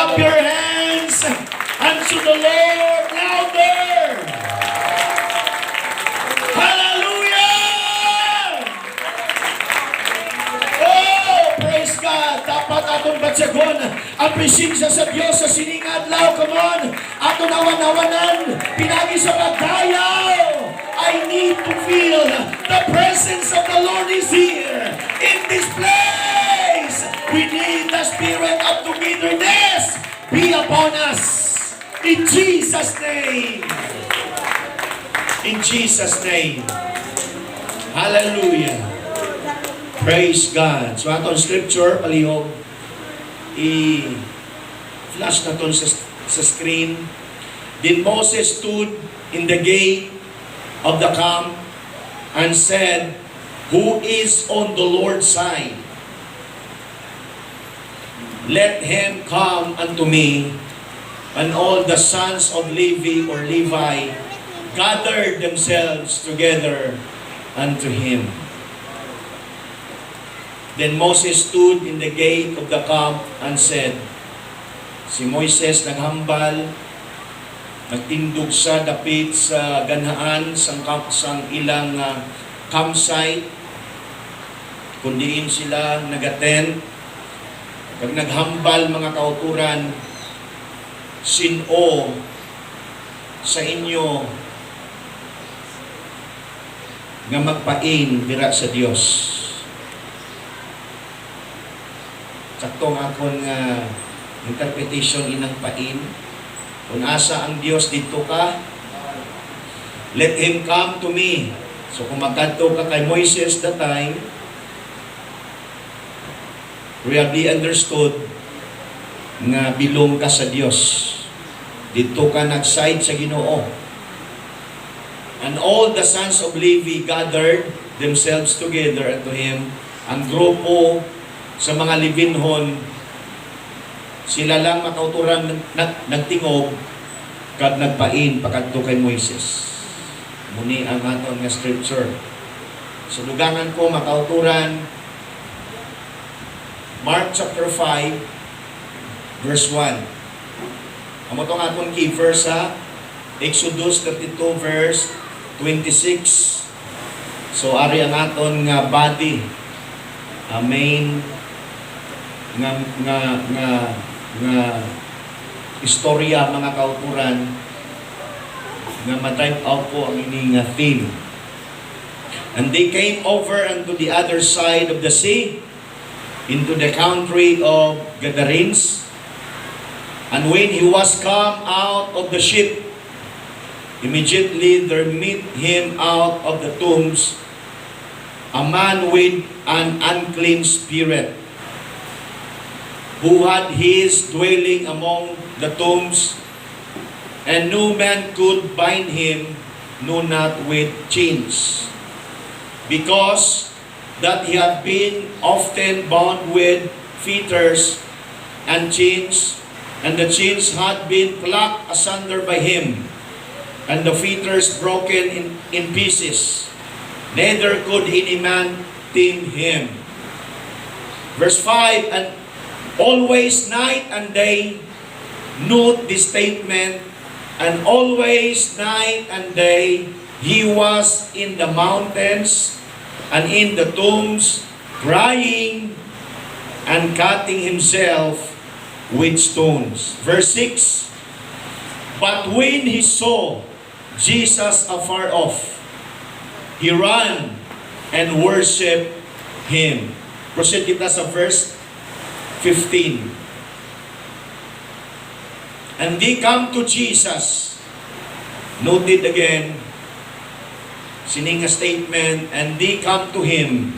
clap your hands unto the Lord louder. Hallelujah! Oh, praise God. Dapat atong batsagon ang presensya sa Dios sa sining adlaw. Come on. Aton awan-awanan. Pinagi sa pagdayaw. I need to feel the presence of the Lord is here in this place. We need the spirit of togetherness be upon us. In Jesus' name. In Jesus' name. Hallelujah. Praise God. So atong scripture, palihog, i-flash na to sa screen. Then Moses stood in the gate of the camp and said, "Who is on the Lord's side? Let him come unto me." And all the sons of Levi or Levi gathered themselves together unto him. Then Moses stood in the gate of the camp and said, si Moises naghambal, nagtindog sa dapit sa ganhaan sang ilang campsite, kundiin sila nagaten, kag naghambal mga kauturan, sino sa inyo nga magpain dira sa Dios. Saktong akon nga interpretation inang pain. Kung asa ang Dios dito ka, let him come to me. So kung magkadto ka kay Moises that time, really understood nga bilong ka sa Dios. Dito ka nag-side sa Ginoo. And all the sons of Levi gathered themselves together unto him. Ang grupo sa mga Levinhon, sila lang makauturan nagtingog kag nagpain pagkadto kay Moises. Muni ang aton nga scripture. So lugangan ko makauturan Mark chapter 5 verse 1. Amo tong aton key verse sa Exodus 32 verse 26. So ari ang aton nga body, main nga istorya mga kauturan nga ma-type out ko ang ini nga theme. And they came over unto the other side of the sea, into the country of Gadarenes. And when he was come out of the ship, immediately there met him out of the tombs a man with an unclean spirit, who had his dwelling among the tombs, and no man could bind him, no not with chains, because that he had been often bound with fetters and chains, and the chains had been plucked asunder by him, and the fetters broken in pieces. Neither could any man tame him. Verse 5, and always night and day, note this statement, and always night and day, he was in the mountains and in the tombs, crying and cutting himself with stones. Verse 6, but when he saw Jesus afar off, he ran and worshiped him. Proceed kita sa verse 15. And they come to Jesus. Note it again. Sining a statement. And they come to him.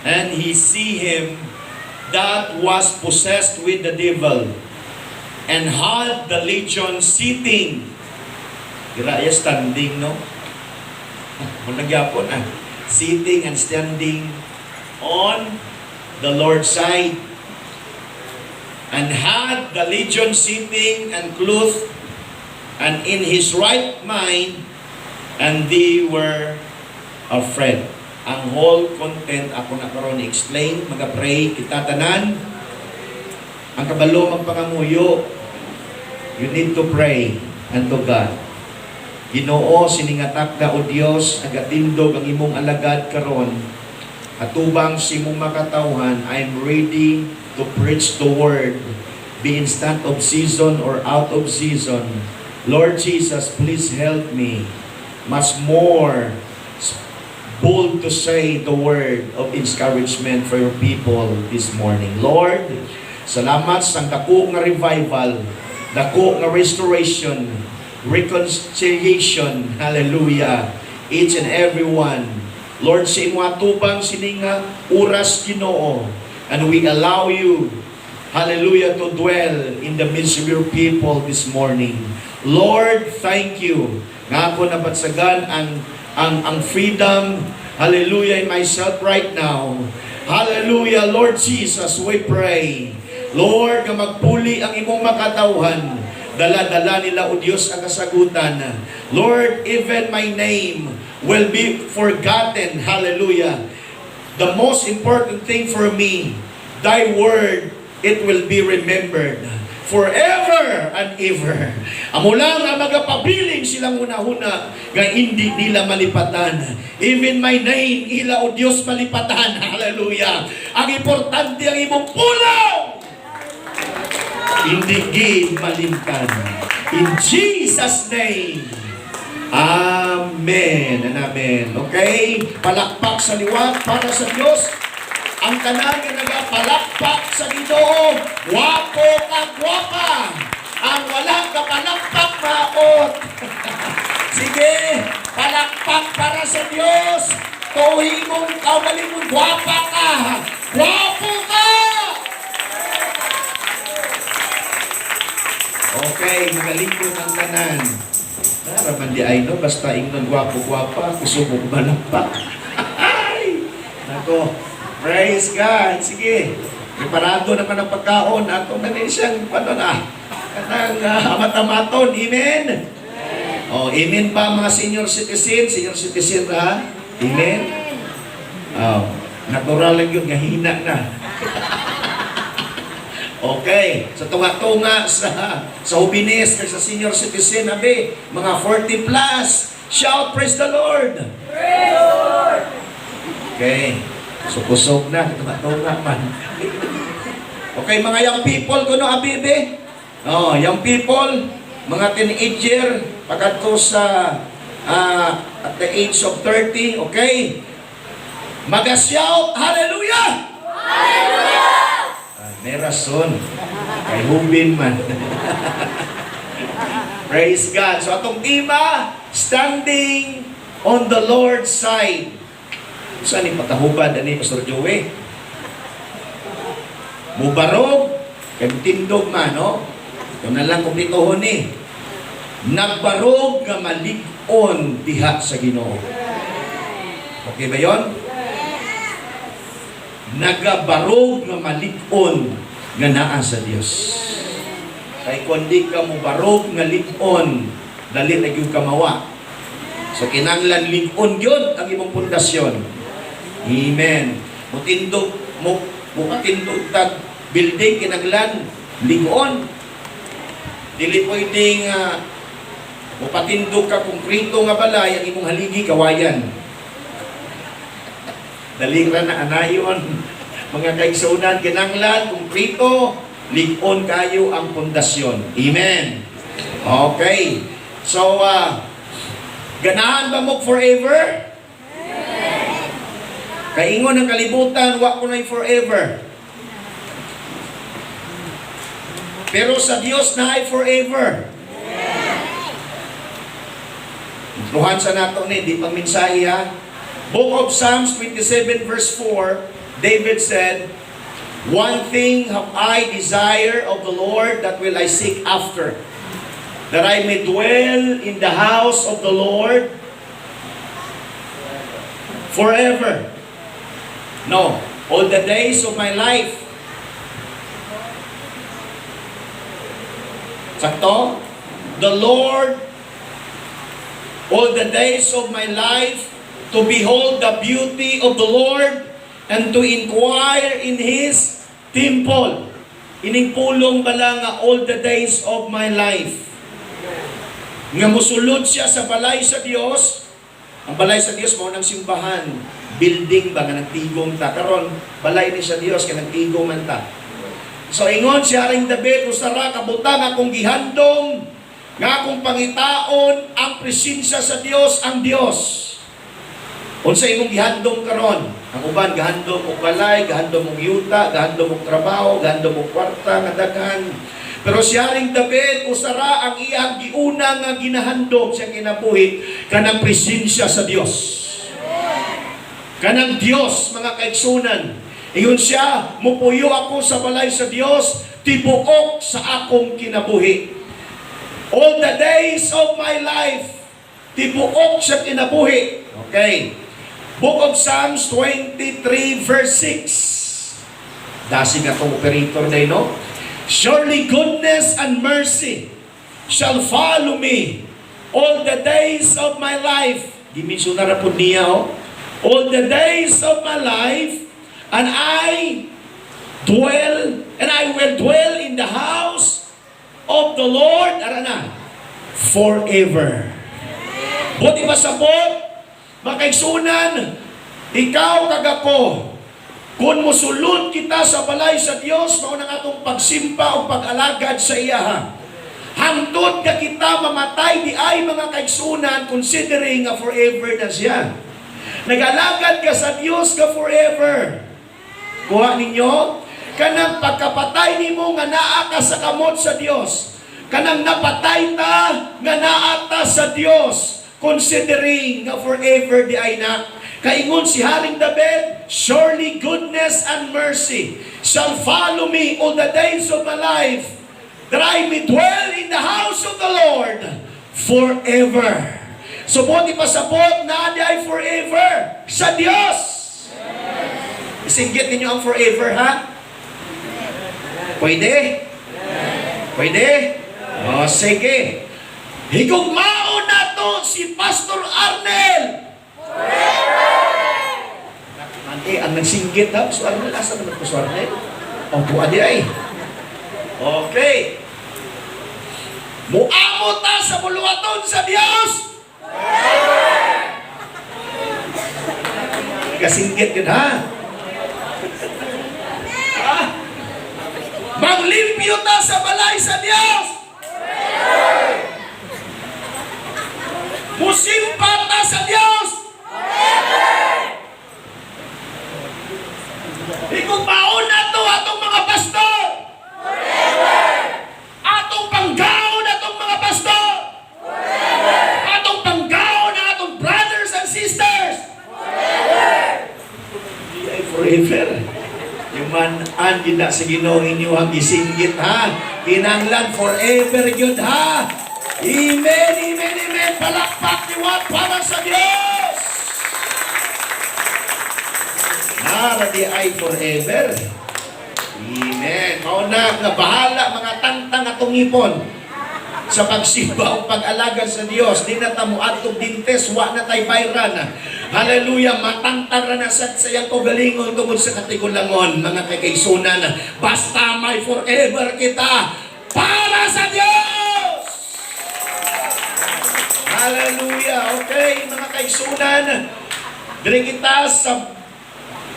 And he see him that was possessed with the devil, and had the legion sitting. Diraya standing, no? Magyapon sitting and standing on the Lord's side, and had the legion sitting and clothed and in his right mind, and they were afraid. Ang whole content ako na karon i-explain, mag-pray kita tanan. ang kabalo magpangamuyo, you need to pray unto God. Ginoo, siningatak ka o Dios, agatindog ang imong alagad karon. Atubang si imong makatawhan, I'm ready to preach the word, be instant of season or out of season. Lord Jesus, please help me much more bold to say the word of encouragement for your people this morning. Lord, salamat sa dako nga revival, dako nga restoration, reconciliation, hallelujah, each and every one. Lord, sa imong atubang sininga oras Ginoo, and we allow you, hallelujah, to dwell in the midst of your people this morning. Lord, thank you. Nga ako nabatsagan ang freedom, hallelujah, in myself right now. Hallelujah, Lord Jesus, we pray. Lord, nga magpuli ang imong makatawhan, dala-dala nila, O Diyos, ang kasagutan. Lord, even my name will be forgotten. Hallelujah. The most important thing for me, thy word, it will be remembered forever and ever. Amo lang ang magapabiling silang una-una nga hindi nila malipatan. Even my name, ila, O Diyos, malipatan. Hallelujah. Ang importante ang imong pulaw, hindi gid malimtan. In Jesus' name. Amen and amen. Okay? Palakpak sa liwat para sa Diyos. Ang tanan nga nagapalakpak sa Ginoo, wapo kang gwapa. Ang walang kapalakpak maot. Sige, palakpak para sa Diyos. Tuwing mong kaugaling mong gwapa ka. Gwapo ka! Okay, magaling po ng tanan. Naraman di ay no, basta ingnon gwapo-gwapa, kusubok balakpak. Nako, praise God. Sige, preparado naman ang pagkaon. Ato na rin siyang, kanang amat-amaton. Amen? Oh, amen ba mga senior citizen? Senior citizen ha? Amen? Oh, natural lang yun, hina na. Okay, sa tunga-tunga sa hubines kay sa senior citizen, abi, mga 40 plus, shout, praise the Lord! Praise the Lord! Okay, so na, tunga-tunga man. Okay, mga young people, kuno abi, be? Oh, young people, mga teenager, pagkatko sa at the age of 30, okay? Mag-shout, hallelujah! Hallelujah! May rason. Kay hubin man. Praise God. So atong tema, standing on the Lord's side. Saan yung patahubad ani Pastor Joey? Mubarog, kay tindog man, no? Ito na lang kumplitohon ni. Nagbarog nga malig-on diha sa Ginoo. Okay ba yon? Nagabarog nga malig-on nga naa sa Dios. Kay kundi ka mo barog nga lig-on, dali na gyud kamawa. So kinanglan lig-on gyud ang imong pundasyon. Amen. Mutindog mo tindog tag building kinanglan lig-on. Dili pwedeng mo patindog ka konkreto nga balay ang imong haligi kawayan. Dali ra na anayon. Mga kaigsunan, kinanglan, kumplito, lig-on kayo ang pundasyon. Amen. Okay. So, ganahan ba mo forever? Kaingon ang kalibutan, wa ko na forever. Pero sa Dios na ay forever. Luhan sa nato ni, di pang mensahe ha. Book of Psalms 27 verse 4, David said, "One thing have I desire of the Lord, that will I seek after, that I may dwell in the house of the Lord forever. No, all the days of my life." Sakto? The Lord, all the days of my life, to behold the beauty of the Lord and to inquire in His temple. ining pulong bala nga all the days of my life. Nga musulod siya sa balay sa Dios. Ang balay sa Dios mao nang simbahan, building ba nga nagtigom ta karon balay ni sa Dios nga nagtigom man ta. So ingon siya ring David usara kabutang akong gihandom nga akong pangitaon ang presensya sa Dios ang Dios. Unsa imong gihandom karon? Ang uban gahandom og balay, gahandom og yuta, gahandom og trabaho, gahandom og kwarta nga daghan. Pero siya ring David usara ang iyang giuna nga ginahandom sa kinabuhi kanang presensya sa Dios. Kanang Dios mga kaigsunan. Ingon siya, mupuyo ako sa balay sa Dios, tibuok sa akong kinabuhi. All the days of my life, tibuok sa kinabuhi. Okay. Book of Psalms 23 verse 6. Dasi nga itong operator na no? Surely goodness and mercy shall follow me all the days of my life. Dimension na po niya, oh. All the days of my life, and I will dwell in the house of the Lord, arana, forever. Buti ba sabot? Makaigsunan, ikaw kagako, kung musulod kita sa balay sa Dios, mao nang atong pagsimpa o pag-alagad sa iya. Hangtod ka kita mamatay di ay mga kaigsunan, considering nga forever na siya. Nag-alagad ka sa Dios ka forever. Kuha ninyo, kanang pagkapatay nimo nga naa ka sa kamot sa Dios. Kanang napatay ta nga naa ta sa Dios. Considering nga forever di ay na. Kaingon si Haring David, surely goodness and mercy shall follow me all the days of my life, that I may dwell in the house of the Lord forever. So buti pasabot na di ay forever sa Dios. Isinggit ninyo ang forever, ha? Pwede? Pwede? O, sige. Higugmao na to si Pastor Arnel. Ang nagsinggit, ha? So, Arnel, asa naman po si Arnel? O, buwan di ay. Okay. Muamot ta sa buluwaton sa Diyos. Kasinggit yun, ha? Maglimpyo ta sa balay sa Diyos. Musimpa ta sa Diyos. Ikupaon na to atong mga pastor. Atong panggaon atong mga pastor. Atong panggaon na atong brothers and sisters. Forever. Yung man-an gina sa Ginoo inyo ang isinggit, ha? Kinanglan forever yun, ha? Amen, amen, amen. Palakpak niwat para sa Diyos. Naradi ay forever. Amen. Mauna na bahala mga tangtang atong ipon sa pagsimba o pag-alaga sa Diyos. Di na tamo atong dintes, wa na tay bayran. Hallelujah, matangtang na sa sayang kogalingon tungod sa katigulangon, mga kakaisunan. Basta may forever kita para sa Diyos. Hallelujah. Okay, mga kaisunan, diri kita sa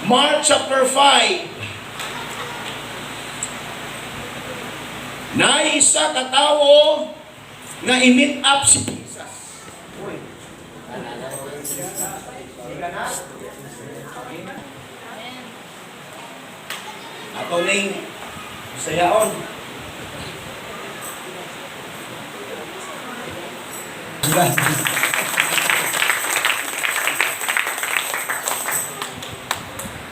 Mark chapter 5. Na isa katawo nga i-meet up si Jesus. Ako ning sayaon.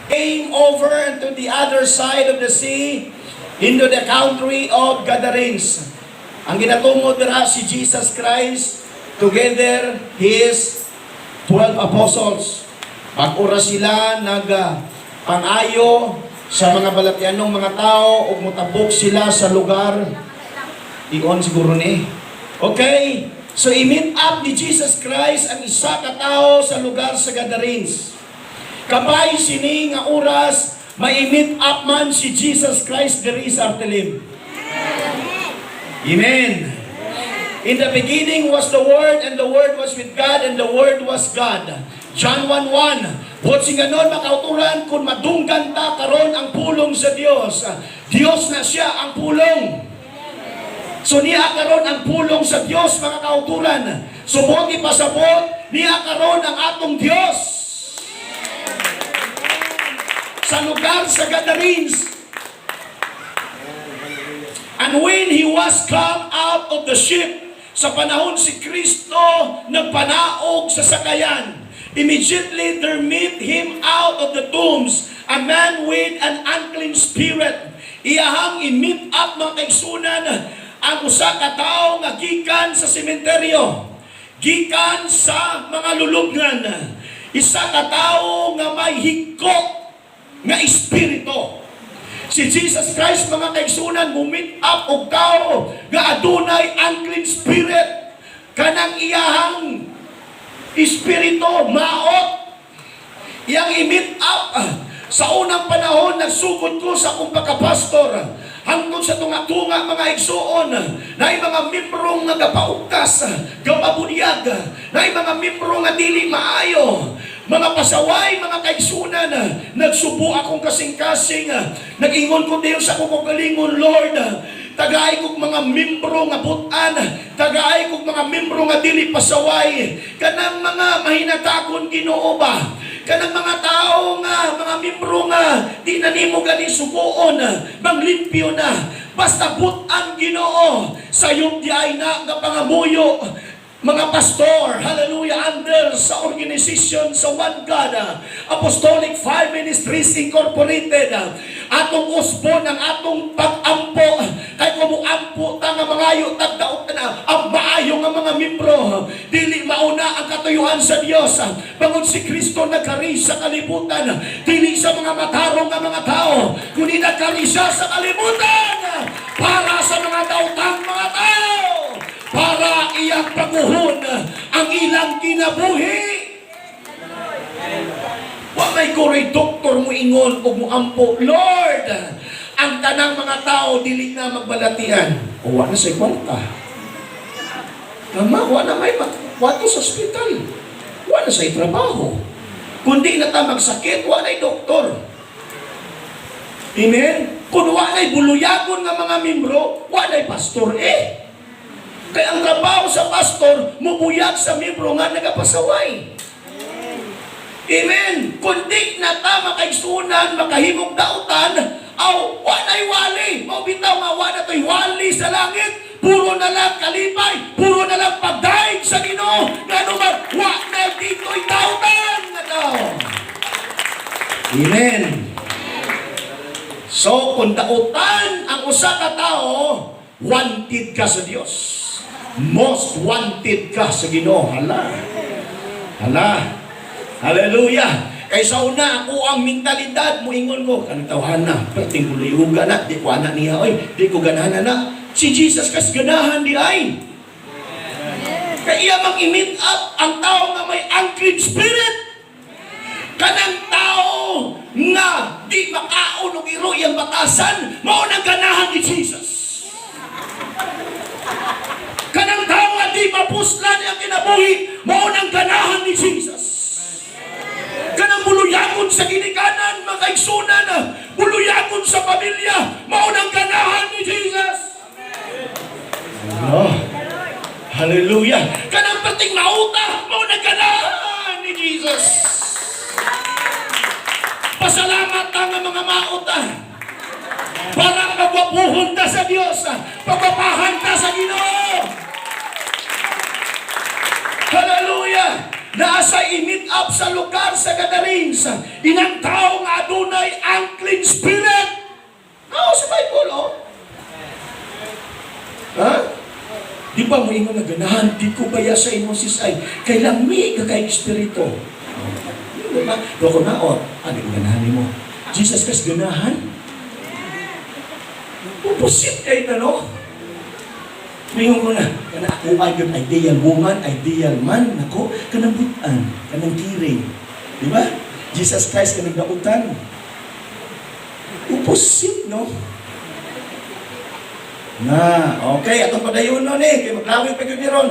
Came over into the other side of the sea, into the country of Gadarenes. Ang ginatumod dira si Jesus Christ, together his 12 apostles. Pag-ura sila pangayo sa mga balatianong mga tao ug mutabok sila sa lugar iyon siguro ni. Okay, so i-meet up ni Jesus Christ ang isa ka tao sa lugar sa Gadarenes. Kabay sini nga oras may meet up man si Jesus Christ diri sa Artelim. Amen. In the beginning was the Word, and the Word was with God, and the Word was God. John 1:1. Bot sing ganon makauturan kung madunggan ta karon ang pulong sa Dios. Dios na siya ang pulong. So niya karon ang pulong sa Dios, mga kauturan. Subot ipasabot niya karon ang atong Dios. Sa lugar sa Gadarenes. And when he was come out of the ship, sa panahon si Kristo nagpanaog sa sakayan. Immediately there met him out of the tombs a man with an unclean spirit. Iyahang i-meet up mga kaigsunan ang usa ka tawo nga gikan sa sementeryo, gikan sa mga lulubngan, isa ka tawo nga may higko nga espiritu. Si Jesus Christ, mga kaigsunan, mumit up og tao nga adunay unclean spirit. Kanang iyahang espiritu maot. Iyang i-meet up. Sa unang panahon, nagsugod ko sa akong pagkapastor. Hangtod sa tunga-tunga mga igsuon, na mga membrong nga gapaugtas, gapabunyag, na mga membrong nga dili maayo, mga pasaway, mga kaigsunan, nagsubo akong kasing-kasing, nag-ingon ko din sa akong kalingon, Lord, tagaay kong mga membro nga butan, tagaay kong mga membro nga dili pasaway, kanang mga mahinatakon Ginoo ba, kanang mga tao nga, mga membro nga, di na nimo gani subuon, manglimpyo na, basta butan Ginoo, sayop di ay na nga pangamuyo, mga pastor, hallelujah, under sa organization sa One God, Apostolic Fire Ministries Incorporated, atong usbon ang atong pag-ampo, kay kumuampo ta nga mangayo tagdaot na ang maayo nga mga membro, dili mauna ang katuyuan sa Dios, bangod si Kristo nagkari sa kalibutan, dili sa mga matarong nga mga tao, kundi nagkari siya sa kalibutan, para sa mga daotang mga tao, para iyang paguhon ang ilang kinabuhi. Wa may kuri doktor mo ingon o mo ampo, Lord, ang tanang mga tao dili na magbalatian. O wa na sa kwarta. Tama, wa na may wato sa ospital. Wa na sa trabaho. Kundi na ta magsakit, wa na doktor. Amen? Kung wa na buluyagon nga mga membro, wa na pastor Kaya ang trabaho sa pastor, mubuyag sa membro nga nagapasaway. Amen. Kundi na ta makaigsunan, makahimog dautan, aw, wanay wali. Maubitaw nga wala to'y wali sa langit. Puro na lang kalipay, puro na lang pagdaig sa Ginoo. Nga naman, wala dito'y dautan na daw. Amen. So, kung dautan ang usa ka tao, wanted ka sa Dios. Most wanted ka sa Ginoo. Hala. Hallelujah. Kaysa una, ako ang mentalidad mo, ingon ko, kanang tawhana, perting kuliyuga na, di ko anak niya, di ko ganahan na. Si Jesus kas ganahan di ay. Kaya mag-meet up ang tao nga may unclean spirit. Kanang tao nga di makaon o iro iyang batasan, maunang ganahan ni Jesus. Kanang tao nga di mapuslan ang kinabuhi, maunang ganahan ni Jesus. Kanang buluyagon sa ginikanan, makaigsunan, buluyagon sa pamilya, maunang ganahan ni Jesus. Oh, hallelujah. Kanang pating mauta, maunang ganahan ni Jesus. Pasalamat ang mga mauta. Para magwapuhon ta sa Diyos, pagwapahan ta sa Ginoo. Hallelujah! Naasa i-meet up sa lugar sa Gadarenes, inang tao nga adunay unclean spirit. Sa Bible, Ha? Di ba mo ingon na ganahan, di ko baya sa imong sisay, kailang may kakay espiritu. Di ba? Doko naot, ano yung ganahan mo? Jesus kas ganahan? Pupusit kayo na, no? Mayroon ko na, kana ako ay yung ideal woman, ideal man, nako, kanang butan, kanang kiring. Di ba? Jesus Christ, kanang dautan. Impossible, no? Na, okay, atong padayon nun kaya maglawi pa yun ni Ron.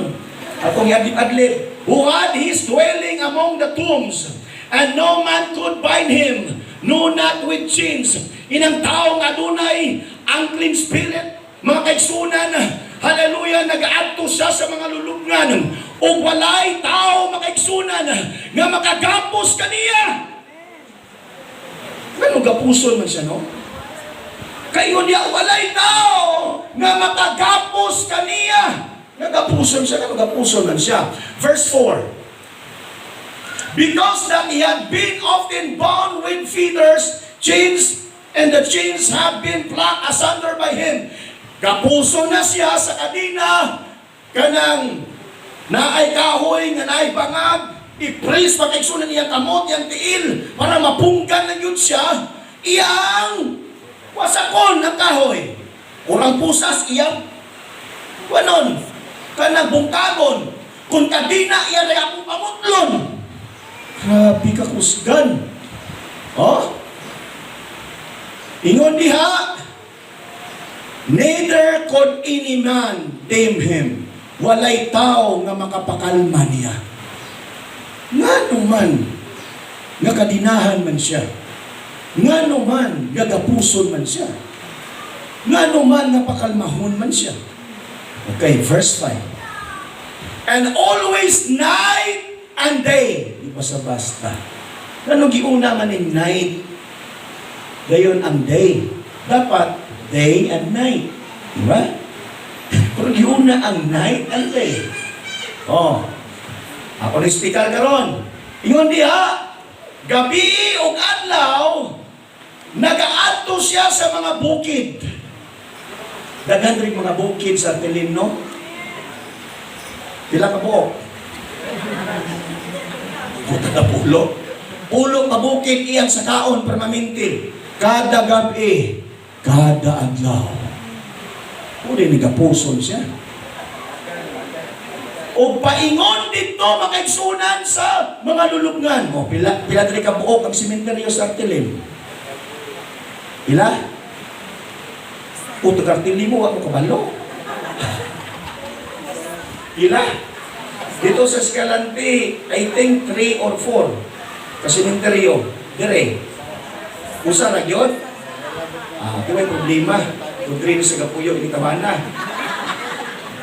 Atong adlib-adlib. Who had his dwelling among the tombs, and no man could bind him, no not with chains. Inang tao nga dunay unclean spirit, mga kaigsunan, hallelujah, nag-aadto siya sa mga lulubngan, o walay tao, mga kaigsunan, nga makagapos kaniya. Ganun gapuson man siya, no? Kayo niya, walay tao nga makagapos kaniya. Nagapuson siya, nagapuson man siya. Verse 4. Because that he had been often bound with fetters, chains, and the chains have been plucked asunder by him. Gapuson na siya sa kadina, kanang naay kahoy, nga naay bangag, i-praise pagkaigsunan niyang kamot, yang tiil, para mapunggan na yun siya, iyang wasakon ng kahoy. Kurang pusas, iyang wanon, kanang bungkagon, kung kadina, iya rin akong pamutlon. Grabe ka kusgan. Oh? Ingon diha, neither could any man tame him. Walay tao nga makapakalma niya. Nga naman, nga kadinahan man siya. Nga naman, gagapuson man siya. Nga naman, napakalmahon man siya. Okay, verse 5. And always night and day. Di basta-basta. Anong giuna man in night? Gayon ang day. Dapat day and night. Diba? Pero giuna ang night and day. Oh. Ako na-hospital karon. Ingon diha, gabi o adlaw, nagaadto siya sa mga bukid. Daghan rin mga bukid sa Tilim, no? Pila ka buok? Puta na pulo. Pulo ka bukid iyang sa kaon permanente. Kada gabi, kada adlaw. Uli nagapuson siya. O paingon dito makaigsunan sa mga lulubngan. O pila diri ka buok ang sementeryo sa Tilim. Pila? O tagartili mo, ako kabalo. Pila? Dito sa Escalante, I think 3 or 4. Kasi sementeryo. Dire. Usa na yun? Ito may problema. Kung dire sa Gapuyo, hindi taman na.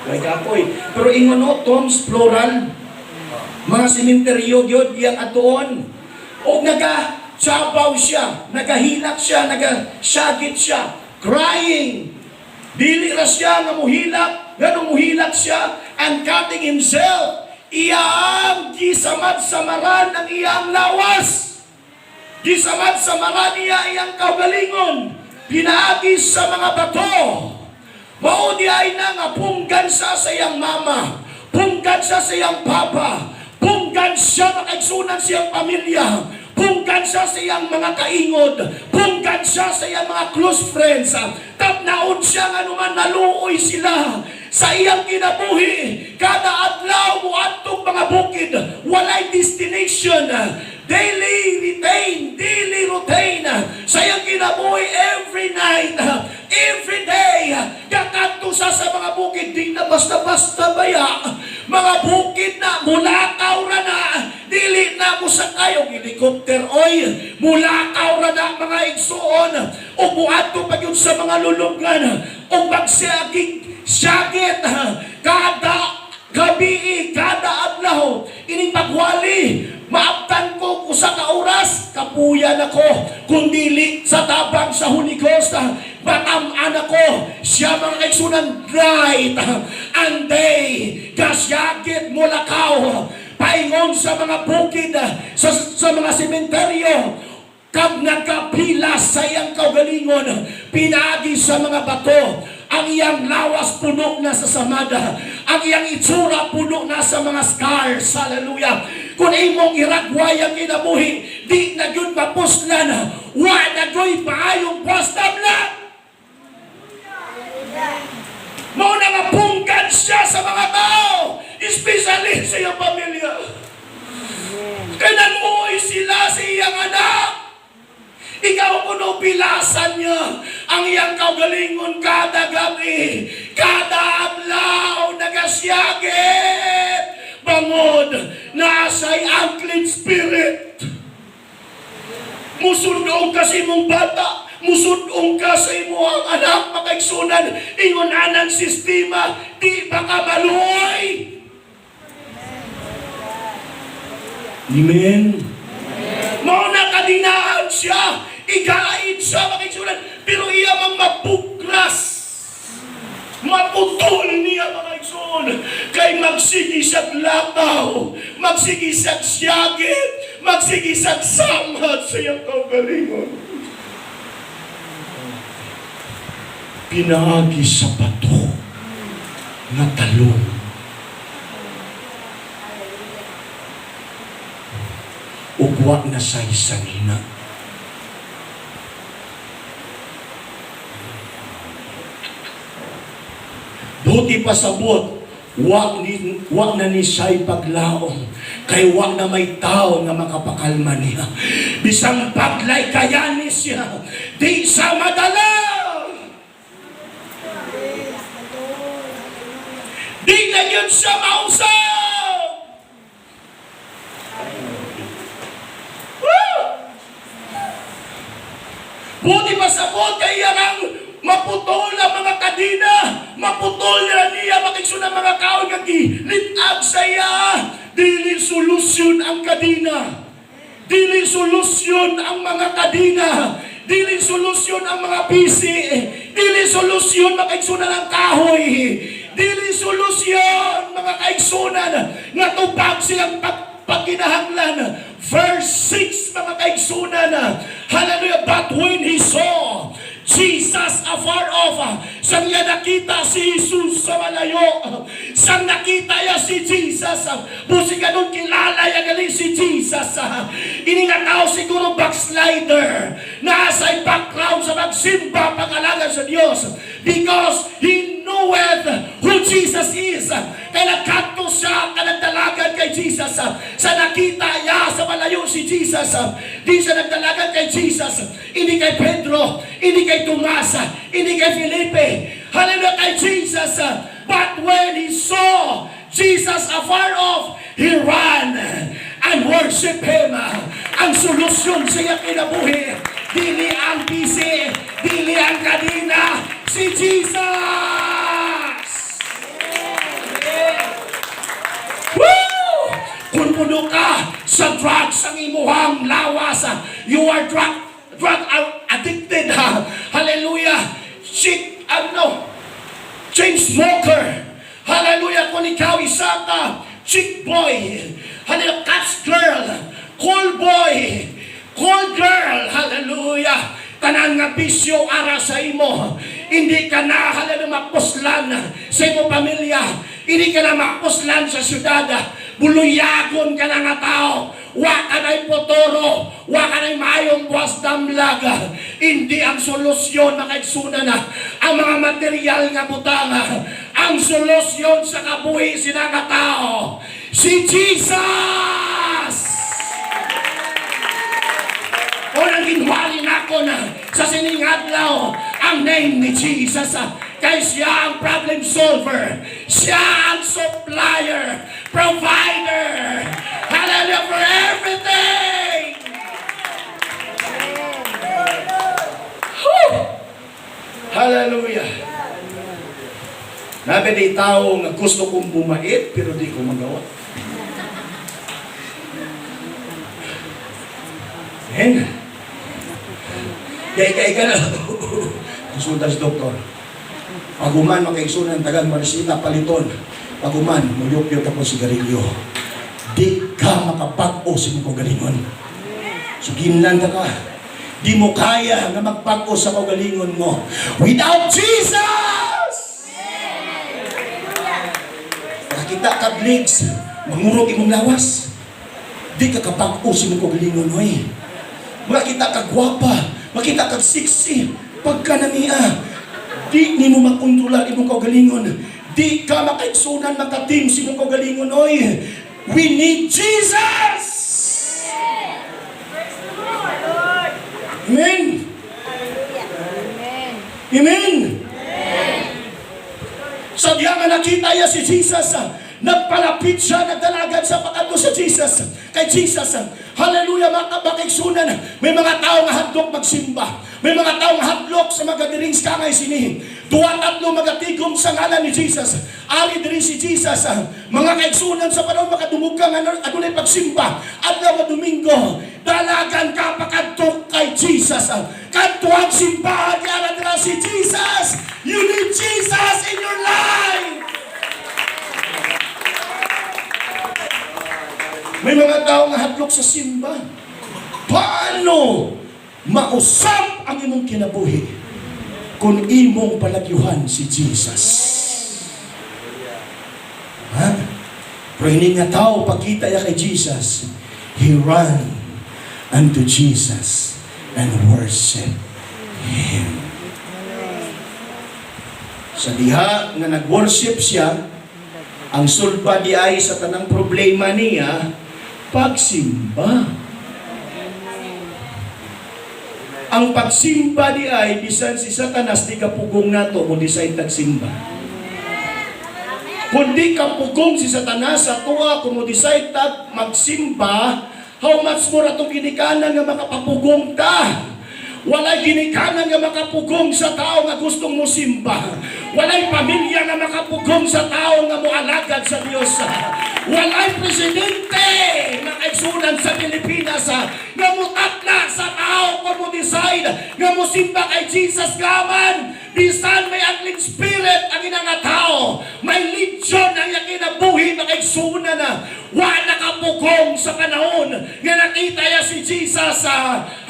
Kapoy. Pero ingon no, tombs, plural. Mga sementeryo yun, iyang atoon. O nagasabaw siya, nagahilak siya, nagasyagit siya, crying. Dili ra siya nga muhilak, ganong muhilak siya, and cutting himself. Iyang gisamad-samaran ang iyang lawas. Gisamad-samaran niya iyang kaugalingon. Pinaagis sa mga bato. Maudi ay na nga punggan siya sa iyang mama, punggan siya sa iyang papa, punggan siya makaigsunan sa iyang pamilya, punggan siya sa iyang mga kaingod, punggan siya sa iyang mga close friends. Tapnaon siya nga naman naluoy sila sa iyang kinabuhi. Kada adlaw mo atong mga bukid, walay destination. Daily routine. Sa iyang kinabuhi every night, every day. Kakanto sa mga bukid, di na basta-basta baya. Mga bukid na, mulakaw ra na. Dili na mo sa kayong helicopter, oy. Mulakaw ra na mga igsuon. O buhato pa yun sa mga lulubngan. O magsiyaging syagit. Kada gabi, kada adlaw. Ining pagwali. Maabtan ko usa ka oras, kapuyan ako. Kung dili sa tabang sa Holy Ghost, batam-an ako. Siya mga kaigsunan night and day. Gasyagit mulakaw. Paingon sa mga bukid, sa mga sementeryo. Kag nagkapilas sa iyang kaugalingon, pinagi sa mga bato. Ang iyang lawas puno na sa samada. Ang iyang itsura puno na sa mga scars. Hallelujah. Kung imong iragway ang kinabuhi, di na yun mapuslan. Wa na go'y paayong postab na. Mo na nga punggan siya sa mga tao, especially sa iyang pamilya. Kananuoy sila sa iyang anak. Ikaw kuno pilasan niya ang iyang kaugalingon kada gabi, kada adlaw nagasyagit. Bangod na asay unclean spirit. Musundong ka sa imong bata, musundong ka sa imong anak, makaigsunan, ingon anang sistema, di ba ka maluoy? Amen. Mauna kadinaan siya, igaid siya, makaigsunan, pero iya mang mapuklas. Maputol niya mga igsoon. Kay magsigisag lataw, magsigisag siyagit, magsigisag samad sa iyang kaugalingon. Pinaagi sa bato na talong. Ugwa na sa isang hina. Buti pasabot, wag na ni siya'y paglaong, kay wag na may tao na makapakalma niya. Bisang paglay kayani siya, di sa madala. Di na yun siya mausap. Buti pasabot, kaya ang maputol ang mga kadina, maputol na niya makikso ng mga kaon kagi litag saya. Dili solusyon ang kadina, dili solusyon ang mga kadina, dili solusyon ang mga pisi, dili solusyon makaigsunan ng kahoy, dili solusyon mga kaigsunan nga tubag silang pagkinahanglan. Verse 6 mga kaigsunan, hallelujah. But when he saw Jesus afar off, sang niya nakita si Jesus sa malayo, sang nakita niya si Jesus, busi ganun kilala niya galing si Jesus. Ini nga tao siguro backslider, nasa background sa magsimba, pag-alaga sa Diyos, because he knoweth who Jesus is. Kaya nagkanto siya, nagdalagan kay Jesus. Sa nakita niya sa malayo si Jesus, di siya nagdalagan kay Jesus, hindi kay Pedro, hindi kay Tomas, hindi kay Felipe, hallelujah, kay Jesus. But when he saw Jesus afar off, he ran and worship Him. Ang solusyon sa iyang kinabuhi, dili ang bisi, dili ang kadina, si Jesus. Woo! Kung puno ka sa drugs ang imuhang lawas, you are drug addicted, hallelujah, chain smoker, hallelujah, kung ikaw isa ka chick boy, hallelujah, catch girl, call boy, call girl, hallelujah, tanan nga bisyo ara sa imo, hindi ka na hallelujah mapuslan sa imo pamilya, hindi ka na mapuslan sa syudad, buluyagon ka na nga tao, wa ka na'y potoro, wa ka na'y mayong buwas damlag. Hindi ang solusyon na kaigsunan ang mga material nga butanga. Ang solusyon sa kabuhi sina nga tao, si Jesus. O nang ginwali na ako na sa siningadlaw ang name ni Jesus. Kaya siya ang problem solver, siya ang supplier, provider, hallelujah, for everything. Whew! Hallelujah. Nabi di tao nga gusto kong bumait pero di ko magawa. Amen. Kaya ka na. Konsulta si doktor. Paguman makaigsunan tagang marisita paliton. Paguman muyok-yok ako sigarilyo. Di ka makapag-o sa mga kagalingon. Suginlan ka ka. Di mo kaya na magpag-o sa kagalingon mo without Jesus! Nakita ka bligs, mangurog imong lawas. Di ka kapag-o sa mga kagalingon mo eh. Makita ka gwapa, makita ka sexy, pagka namiya. Di ni mo makontrolar imong kaugalingon. Di ka makaigsunan makatim sa imong kaugalingon, oy. We need Jesus! Amen? Amen? Sa diya nga nakita niya si Jesus, nagpalapit siya, nagdalagan sa pagkanto sa Jesus. Kay Jesus, hallelujah, mga kabakigsunan, may mga tao nga hadlok magsimba. May mga tao nga hadlok sa magadiring kangay sinihin. 2-3 magatigom sa ngalan ni Jesus. Ari diri si Jesus, mga kaigsunan sa panahon makadumog ka nga adunay pagsimba. Adlaw nga Domingo, dalagan ka pakadto kay Jesus. Kadto ang simbahan kaya na si Jesus. You need Jesus in your life. May mga tao nga hadlok sa simba. Paano mausap ang imong kinabuhi kung imong palagyuhan si Jesus? Ha? Pero hindi nga tao, pagkita niya kay Jesus, he ran unto Jesus and worship Him. Sa diha nga nag-worship siya, ang sulba di ay sa tanang problema niya, pagsimba. Ang pagsimba di ay, bisan si Satanas, di kapugong nato, mo di sa'y tagsimba. Kung di kapugong si Satanas, sa tuwa, kung mo di sa'y tag magsimba, how much more atong ginikanan nga makapapugong ta? Walay ginikanan nga makapugong sa tao nga gustong mo simba. Walay pamilya nga makapugong sa tao nga moalagad sa Diyos. Walay presidente nga kaigsunan sa Pilipinas nga mutatla sa tao kung mo decide nga mo simba kay Jesus gaman. Bisan may unclean spirit ang inanga tao, may legion ang yakinabuhi na kaigsunan na wala nakapugong sa panahon nga nakita niya si Jesus.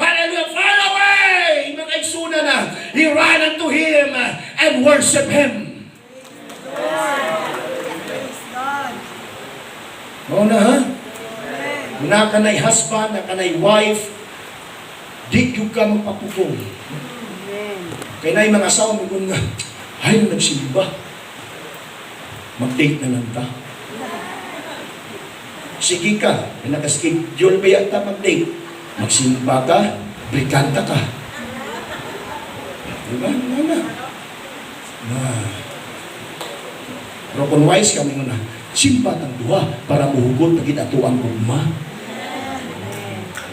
Hallelujah, far away! Mga kaigsunan na, he ran unto Him and worship Him. Oo na ha? Na kanay husband, na kanay wife, di yung ka magpapugong. Kaya na yung mga asawa mo kung nga, ay, nagsimba. Mag-date na lang ta. Sige ka, nakaschedule pa yata mag-date. Magsimba ka, briganta ka. Diba? Pero kung wise kami nga na, simba ng duha para muhugot pagit ato ang gugma.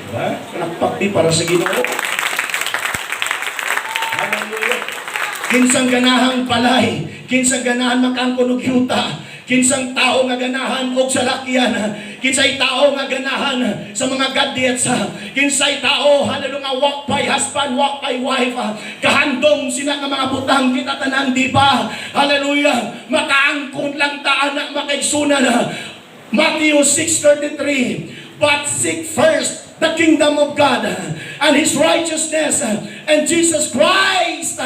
Diba? Kalakpak para sa Ginoo. Hallelujah. Kinsang ganahang palay, kinsang ganahan makangkunog yuta, kinsang tao nga ganahan og salakyan, kinsay tao nga ganahan sa mga gadgets, kinsay tao hallelujah walk by husband, walk by wife, kahandom sina nga mga butang kita tanan di ba? Hallelujah, makaangkon lang ta anak makaigsunan. Matthew 6:33, but seek first the kingdom of God and His righteousness, and Jesus Christ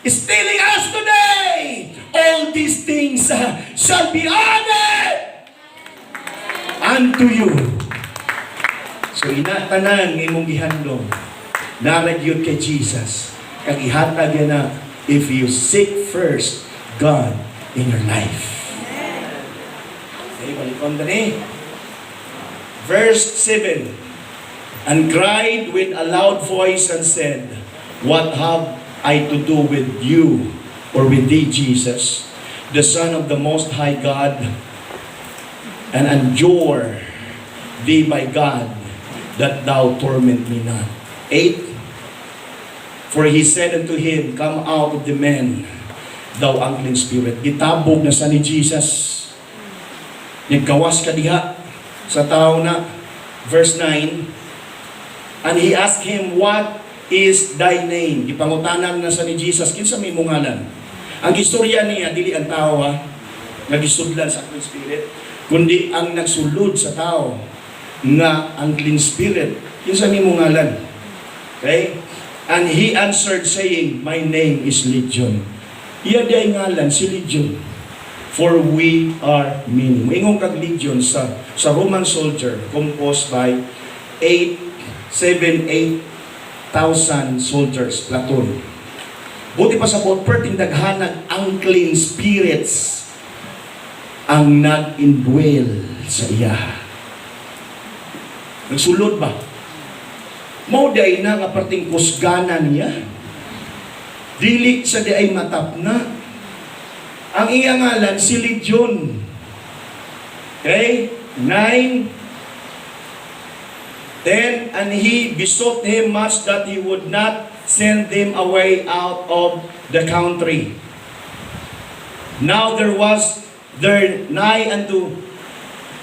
is telling us today, all these things shall be added unto you. So inatanan imong gihandom, naragyod kay Jesus, kag ihatag yan na, if you seek first God in your life. Okay, balikon dali. Verse 7, and cried with a loud voice and said, what have I to do with you, or with thee, Jesus, the Son of the Most High God, and adjure thee by God, that thou torment me not. 8, for he said unto him, come out of the man, thou unclean spirit. Gitabog na sa ni Jesus. Nagkawas ka diha sa tao na. Verse 9, and he asked him, what is thy name? Ipangutanan na sa ni Jesus, kinsa may mungalan. Ang istorya niya, dili ang tao nagisudlan sa unclean spirit, kundi ang nagsulod sa tao nga unclean spirit, kinsa may mungalan. Okay? And he answered saying, my name is Legion. Iya di ay ngalan si Legion, for we are many. Moingon kag Legion sa Roman soldier, composed by 8,000 soldiers, platoon. Buti pa sa perting daghanag unclean spirits ang nag-indwell sa iya. Nagsulod ba? Mauday na nga parting kusganan niya. Dili sa di ay matapna. Ang iya ngalan si Legion. Okay? 9, 10, and he besought him much that he would not send them away out of the country. Now there was there nigh unto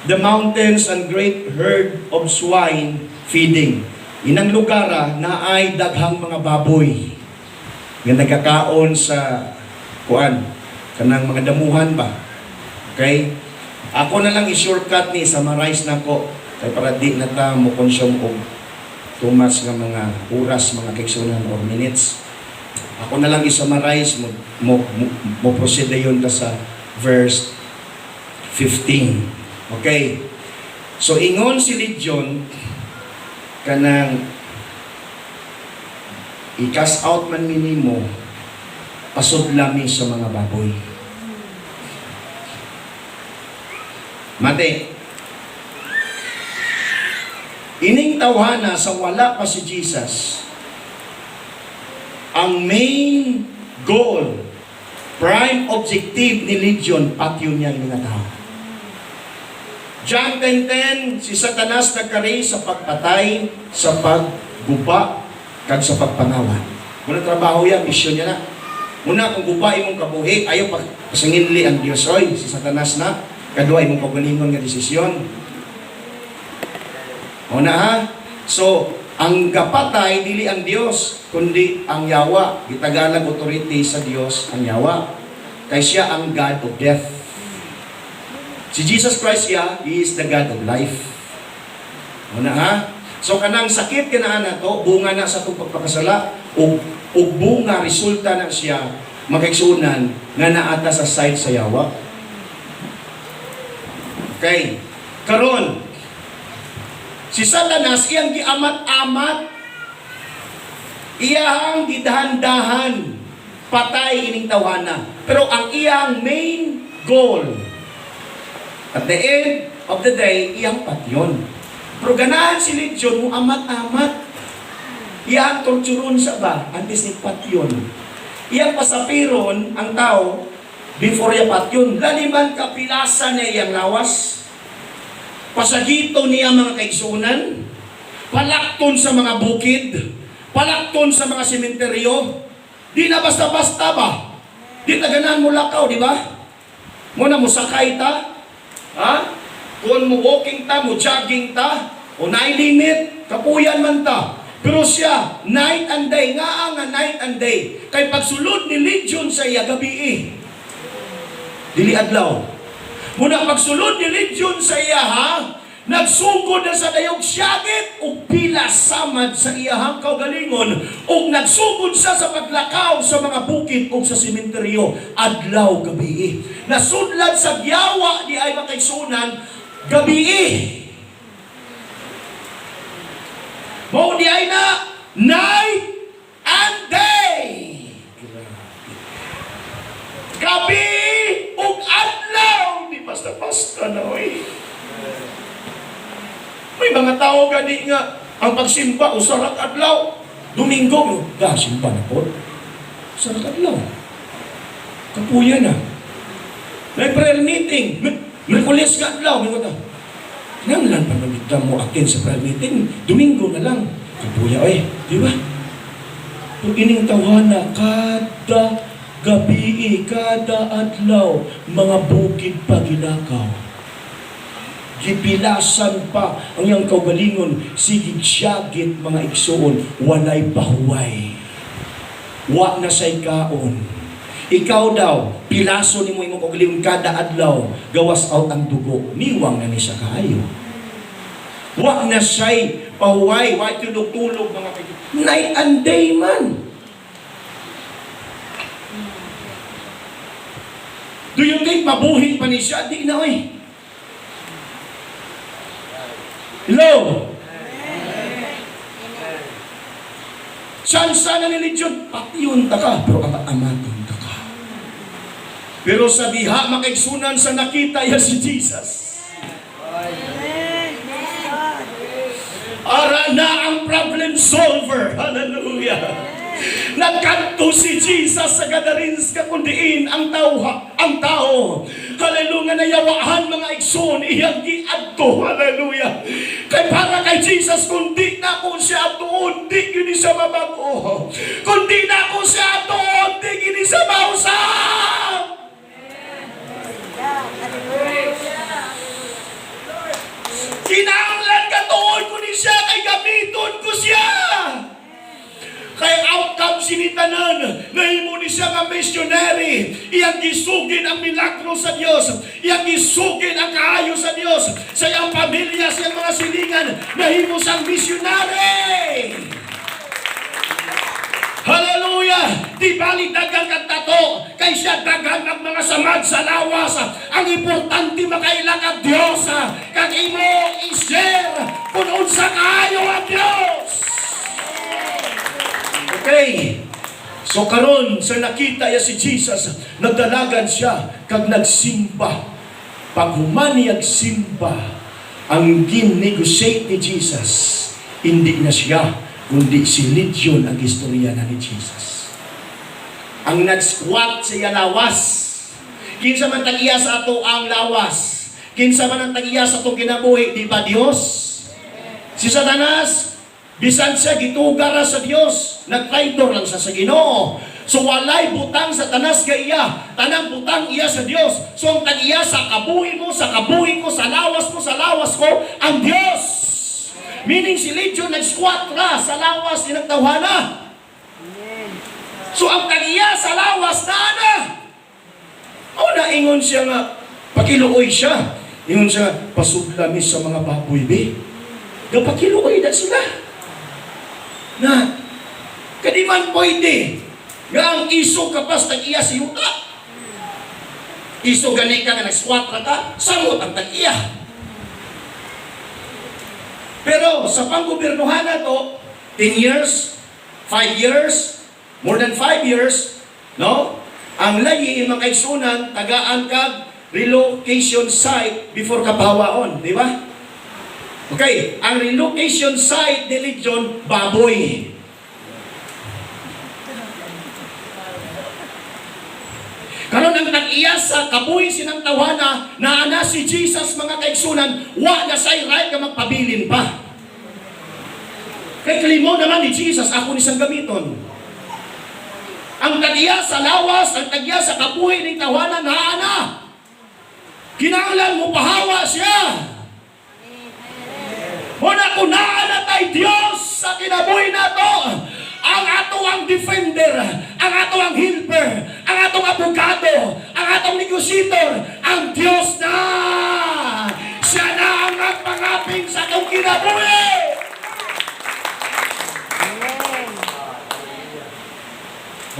the mountains and great herd of swine feeding. Inang lugar na ay daghang mga baboy nga nagkakaon sa kanang mga damuhan ba. Okay? Ako na lang i-shortcut ni, summarize na ko kay para di na ta mo consume og too much nga mga oras, mga keksunan or minutes. Ako na lang i-summarize mo proceed yun ka sa verse 15. Okay? So ingon si Legion kanang i-cast out man minimo pasod lami sa mga baboy. Mate, ining tawhana sa wala pa si Jesus, ang main goal, prime objective ni Legion, patyo niya yung mga tao. John 10:10, si Satanas nagkari sa pagpatay, sa pagguba, kag sa pagpangawan. Muna trabaho yan, misyon niya na. Muna kung guba imong kabuhi, ayaw pasanginli ang Diyos. Oy, si Satanas na, kadua imong pagalingon nga desisyon. O na ha? So, ang kapatay, dili ang Diyos, kundi ang yawa. Gitagalag authority sa Diyos, ang yawa. Kaya siya ang God of death. Si Jesus Christ He is the God of life. Una ha? So kanang sakit kinaan na to, bunga na sa itong pagpakasala, o bunga, resulta na siya, magkaigsunan, nga naata sa side sa yawa. Okay. Karon, si Satanas, iyang giamat-amat, iyang gidahan-dahan, patay ining tawhana. Pero ang iyang main goal, at the end of the day, iyang patyon. Pero ganahan si Legion mo amat-amat. Iyang torturon sa ba? Antes ni patyon. Iyang pasapiron ang tao before iya patyon. Laliman kapilasan niya iyang lawas. Pasagito niya mga kaigsunan. Palakton sa mga bukid. Palakton sa mga sementeryo. Di na basta-basta ba? Di na ganahan mo lakaw, di ba? Muna mo sakay ta. Ha? Kung mo walking ta, mo jogging ta, o na-limit, kapuyan man ta. Pero siya, night and day, nga night and day. Kay pagsulod ni Legion sa iya, gabi dili adlaw. Muna pagsulod ni Legion sa iya, nagsugod na sa dayog syagit, o pila samad sa iyahang kaugalingon, o nagsugod siya sa paglakaw sa mga bukid o sa sementeryo, adlaw gabi. Nasudlad sa yawa di ay makaigsunan, gabi. Mao di ay na night and day. Gabi ug adlaw, di basta-basta na oy. May mga tao gani nga ang pagsimba usarat adlaw, Domingo, simba na po. Usarat adlaw. Kapuya na. May prayer meeting. Merkulis ka adlaw. Nanglan pa mamita mo akin sa prayer meeting. Domingo na lang. Kapuya, di ba? Kung ining tawhana, kada gabi, kada adlaw, mga bukid pa ginakaw. Gipilasan pa ang iyang kaugalingon, sigig syagit mga igsuon, walay pahuway. Wa na say kaon. Ikaw daw, pilaso ni mo imong kaugalingon kada adlaw, gawas out ang dugo, niwang na ni siya kaayo. Wa na say pahuway, wa tulog-tulog mga kaibigan. Night and day man. Do you think mabuhin pa ni siya? Di na Hello? Sansa na ni Legion, patiyon ta ka, pero amaton ta ka. Pero sa diha makaigsunan sa nakita ya si Jesus. Ara na ang problem solver. Hallelujah. Nagkanto si Jesus sa Gadarins kakundiin ang tao. Hallelujah, nayawahan mga igsoon iyang giadto. Hallelujah. Kay para kay Jesus, kundi na ko siya atuon, di gini siya mabago. Kundi na ko siya atuon, di gini siya mausap. Kinahanglan ka tuon ko ni siya, kay gamiton ko siya. Kay outcome sinitanan, nahimo ni siya nga missionary. Iyang gisugin ang milagro sa Dios. Iyang gisugin ang kaayo sa Dios. Sa iyang pamilya, sa iyang mga silingan, nahimo siyang missionary. Hallelujah! Di bali dagang kang tato, kay siya dagang ang mga samad sa lawas. Ang importante makailang ang Diyos. Kag imo i-share kung unsa kaayo ang Diyos. Okay. So karon sa nakita ya si Jesus, nagdalagan siya kag nagsimba. Pag humaniyag simba, ang gin-negotiate ni Jesus, hindi na siya, kundi si Legion ang istorya na ni Jesus. Ang nag-squat siya lawas. Kinsa man tag-iya sa ato ang lawas. Kinsa man ang tag-iya sa atong kinabuhi, di ba Dios? Si Satanas, bisan siya gitugara sa Dios, nag-traitor lang sa Ginoo. So walay butang sa tanas kay iya, tanang butang iya sa Dios. So ang tag-iya sa kabuhi mo, sa kabuhi ko, sa lawas mo, sa lawas ko, ang Dios. Meaning si Legion nag-squat ra sa lawas ni nagtawhana. So ang tag-iya sa lawas na. O naingon siya nga, pakiluoy siya. Ingon siya, pasuglamis sa mga baboy be. Pakiluoy na sila. Na, kadiman pwede nga ang iso kapas tag-iya si yuta. Iso gani ka nga nag-squat ra ka, samot ang tag-iya. Pero sa panggobernohan na to, 10 years, 5 years, more than 5 years, no? Ang layi mga kaigsunan, tagaan kag relocation site before kapahawaon, di ba? Okay, ang relocation site ni Legion, baboy. Karon ang tag-iya sa kabuhi sinang tawana na ana si Jesus mga kaigsunan, wa na say right ka magpabilin pa. Kay klimo naman ni Jesus, ako ni sang gamiton. Ang tag-iya sa lawas, ang tag-iya sa kabuhi ni tawana na ana. Kinahanglan mo pahawa siya. Muna ko naana tay Dios sa kinabuhi nato. Ang ato ang defender, ang ato ang helper, ang atong abogado, ang atong negotiator, ang Diyos na! Siya na ang nagpangaping sa atong kinabuhi!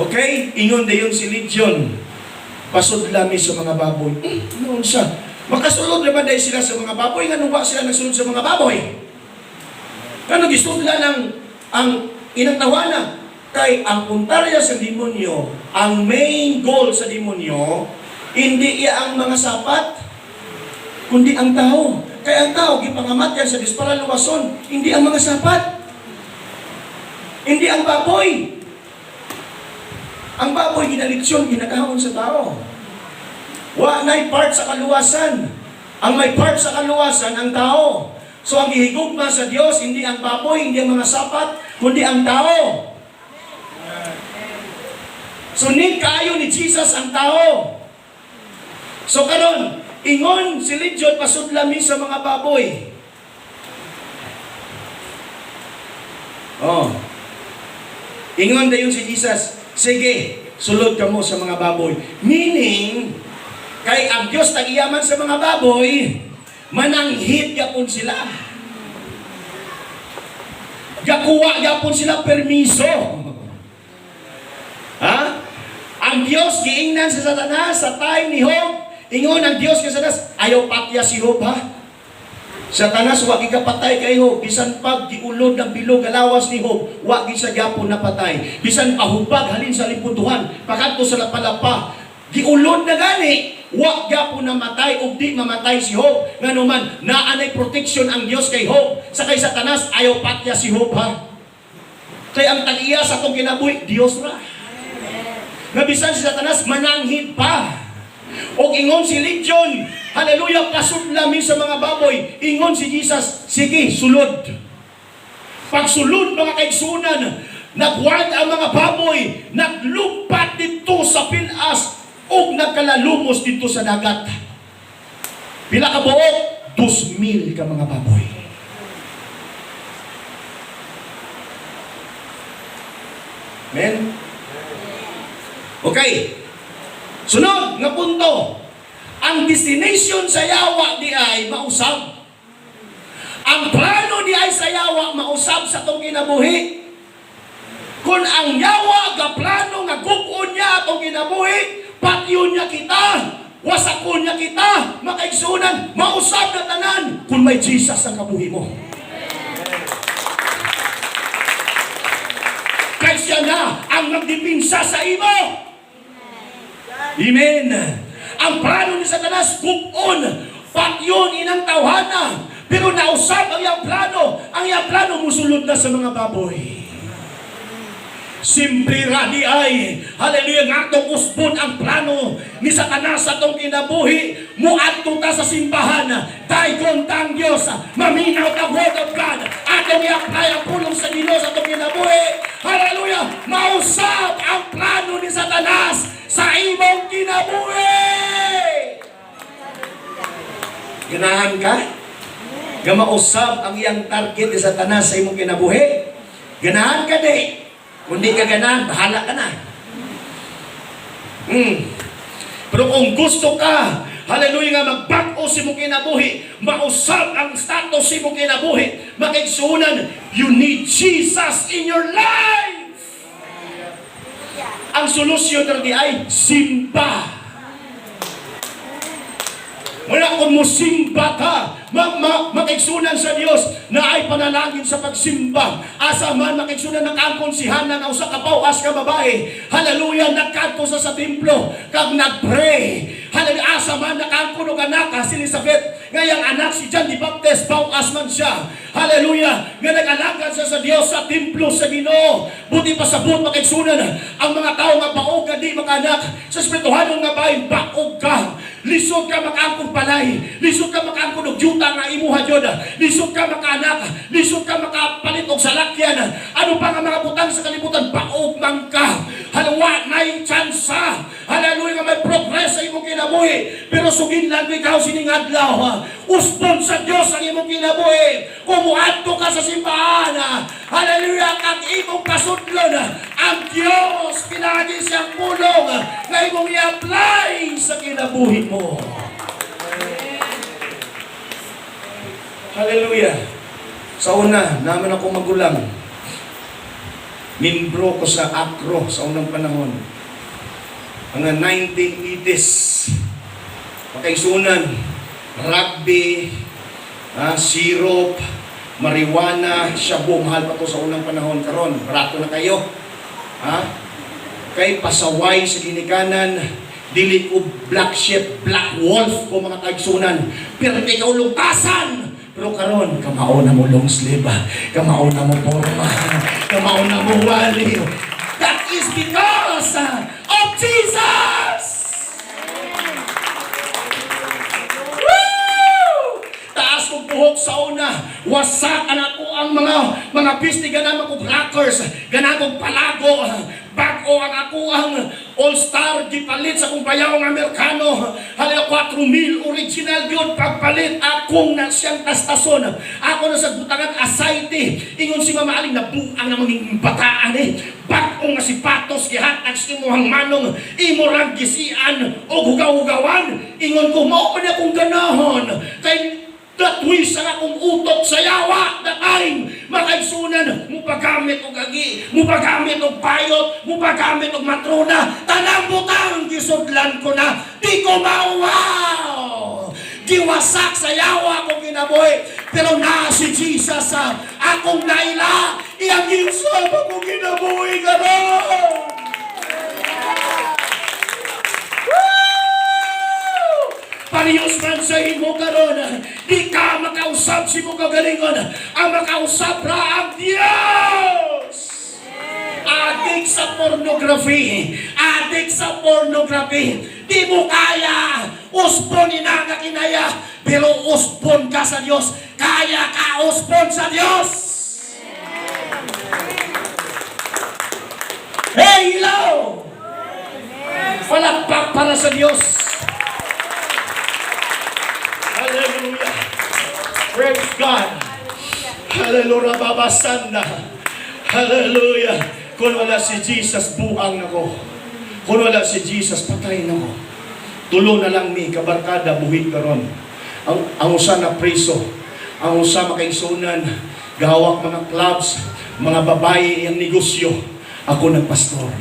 Okay? Ingon na yun si Legion. Pasudlami sa mga baboy. Noon siya. Makasulod naman dahil sila sa mga baboy. Nga ba sila nagsulod sa mga baboy? Kano gisudla ng ang inang tawana kay ang puntarya sa demonyo, ang main goal sa demonyo, hindi iya ang mga sapat, kundi ang tao. Kaya ang tao, gipangamatyan sa disparaluwason, hindi ang mga sapat. Hindi ang baboy. Ang baboy, ginalitsyon, ginagahon sa tao. Wa na'y part sa kaluwasan. Ang may part sa kaluwasan, ang tao. So ang ihigugma sa Diyos, hindi ang baboy, hindi ang mga sapat, kundi ang tao. So need kaayo ni Jesus ang tao. So karon, ingon si Legion pasudlami sa mga baboy. Oh. Ingon dayon si Jesus, sige, sulod ka mo sa mga baboy. Meaning, kay ang Diyos tagiyaman sa mga baboy, mananghit yapon sila. Gakuha yapon sila permiso. Ha? Ang Diyos giingnan sa Satanas sa time ni Job. Ingon ang Diyos kay Satanas, ayaw patya si Job ha. Satanas wa gikapatay kay Job, bisan pag giulod ng bilog galawas ni Job, wa gi sa gyapon napatay. Bisan pahubag halin sa liputuhan, pakadto sa lapalapa, giulod na gani, Wa gyapon namatay ug di mamatay si Job. Nganuman naanay protection ang Dios kay Job. Sa kay Satanas ayaw patya si Job ha. Kay ang tag-iya sa atong kinabuhi Dios ra. Nga bisan si Satanas mananghid pa. O ingon si Legion, hallelujah, pasudlami sa mga baboy. Ingon si Jesus, sige, sulod. Pagsulod mga kaigsunan, nagward ang mga baboy, naglumpat dito sa pilas, o nagkalalumos dito sa dagat. Pila ka buok? 2,000 ka mga baboy. Amen? Okay. Sunod nga punto. Ang destination sa yawa di ay mausab. Ang plano di ay sa yawa mausab sa itong kinabuhi. Kung ang yawa ga plano nga gubon niya itong kinabuhi, patyon niya kita, wasakon niya kita, makaigsunan, mausab na tanan kung may Jesus ang kabuhi mo. Kaya siya na ang nagdipinsa sa imo. Amen. Ang plano ni Satanas gubon, patyon inang tawhana. Pero nausap ang iyang plano. Ang iyang plano musulod na sa mga baboy. Simple ra di ay, hallelujah, nga itong usbon ang plano ni Satanas sa itong kinabuhi. Muadto ta sa simbahan, dayon tang Diyos, maminaw ta word of God, atong i-apply ang pulong sa Ginoo sa itong kinabuhi. Hallelujah, mausap ang plano ni Satanas sa imong kinabuhi. Ganahan ka? Nga mausap ang iyang target ni Satanas sa imong kinabuhi. Ganahan ka di. Kung di ka ganahan, bahala ka na. Pero kung gusto ka, hallelujah nga magbago si mong kinabuhi, mausap ang status si mong kinabuhi, makigsunan, you need Jesus in your life. Ang solusyon na ay simba. Wala kung musimba ka, makigsunan sa Dios na ay panalangin sa pagsimba. Asa man makigsunan ng angkonsihanan na usa ka pawas ka babae. Hallelujah, nagkanto sa templo kag nagpray. Hallelujah, asa man nakangkunog anak si Elizabeth. Ngayang anak si John the Baptist, pawas man siya. Hallelujah, nga nag-alagad siya sa Dios sa templo sa Ginoo. Buti pa sabot makigsunan ang mga tao nga baog nga di makanak sa espirituhanong nga bahin, baog ka. Lisod ka makaangkong palay. Lisod ka makaangkong og yuta nga imuha Diyon. Lisod ka makaanak. Lisod ka makapalit og salakyan. Ano pa nga mga butang sa kalibutan? Paog man ka. Halawa na'y tsansa. Hallelujah nga may progress sa imong kinabuhi. Pero sugin lang ikaw sining adlaw. Usbon sa Dios ang imong kinabuhi. Kumuadto ka sa simbahan. Hallelujah, kang imong pasudlon. Ang Dios pinagi siyang pulong na imong i-apply sa kinabuhi mo. Hallelujah. Sa una, naman ako magulang. Membro ko sa ACRO sa unang panahon. Mga 1980s. Pakaisunan, rugby, syrup, marijuana, shabu, mahal pa to sa unang panahon. Karon, barato na kayo. Kay pasaway sa ginikanan, dili ko black sheep, black wolf ko mga kaigsunan. Pero ikaw lutasan. Pero karon, kamao na mo long sleeve, kamao na mo forma, kamao na mo wali. That is because of Jesus! Woo! Taas kong buhok sa una, wasak anak ko ang mga pisti, ganang ako rockers, ganang akong palago, bago ang ako ang all-star, gipalit sa kong bayawang Amerikano, halaya 4,000 original yun, pagpalit akong na siyang tastason, ako na sa butangan asayte, ingon si mamaaling na buang na mga bataan bagong nga sipatos, gihatag sa imuhang manong, imurang gisian, o hugaw-hugawan, ingon ko, mauman akong ganahon, kay datwis ang akong utok sa yawa na time makaigsunan, mupagamit og agi, mupagamit og payot, mupagamit og matrona, tanang butang gisudlan ko na, di ko mauwaw. Giwasak sa yawa akong kinabuhi, pero na si Jesus akong naila, iyang giusap akong kinabuhi karon. Parehas man sa imo karon, di ka makausap si mo kagalingon. Ang makausap ra ang Dios. Adik sa pornography, di mo kaya, usbon na nga kinaya, pero usbon ka sa Diyos, kaya ka usbon sa Diyos. Hey, hello! Palakpak para sa Diyos. Hallelujah. Praise God. Hallelujah, babasanda. Hallelujah. Kung wala si Jesus, buang ako. Kung wala si Jesus, patay na ako. Tulo na lang mi, kabarkada, buhit karon. Ang usa na preso, ang usa makaigsunan, gahawak mga clubs, mga babae ang negosyo. Ako nagpastor.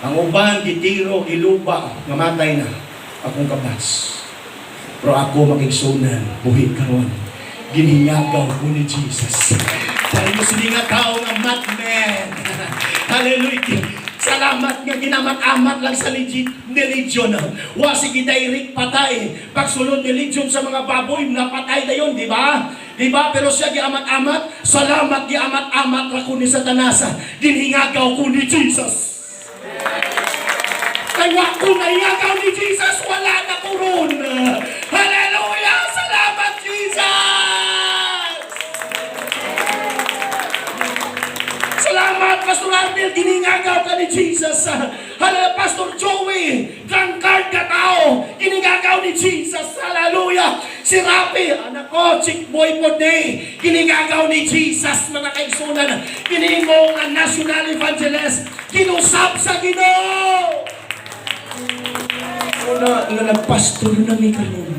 Ang uban, gitiro, giluba, namatay na. Akong kabas. Pero ako makigsunan, buhit karon. Gininyagaw ko ni Jesus. Dahil mo sila nga tao nga matman. Hallelujah. Salamat nga ginamat-amat lang sa religion. Wasi gidirect patay. Pagsulod religion sa mga baboy, napatay na yun, di ba? Di ba? Pero siya giamat-amat. Salamat giamat-amat ra ko ni Satanas. Ginhingagaw ko ni Jesus. Kaya kung naiyagaw ni Jesus, wala na ko ron. Hallelujah! Salamat, Jesus! Salamat, Pastor Arnel, giningagaw ka ni Jesus. Hallelujah, Pastor Joey, drunkard ka tao, giningagaw ni Jesus. Hallelujah! Si Rapi, anak ko, chick boy po day, giningagaw ni Jesus, mga kaigsunan. Giningong ang national evangelist, kinusap sa Ginoo. Una nga nagpastor na ni karon.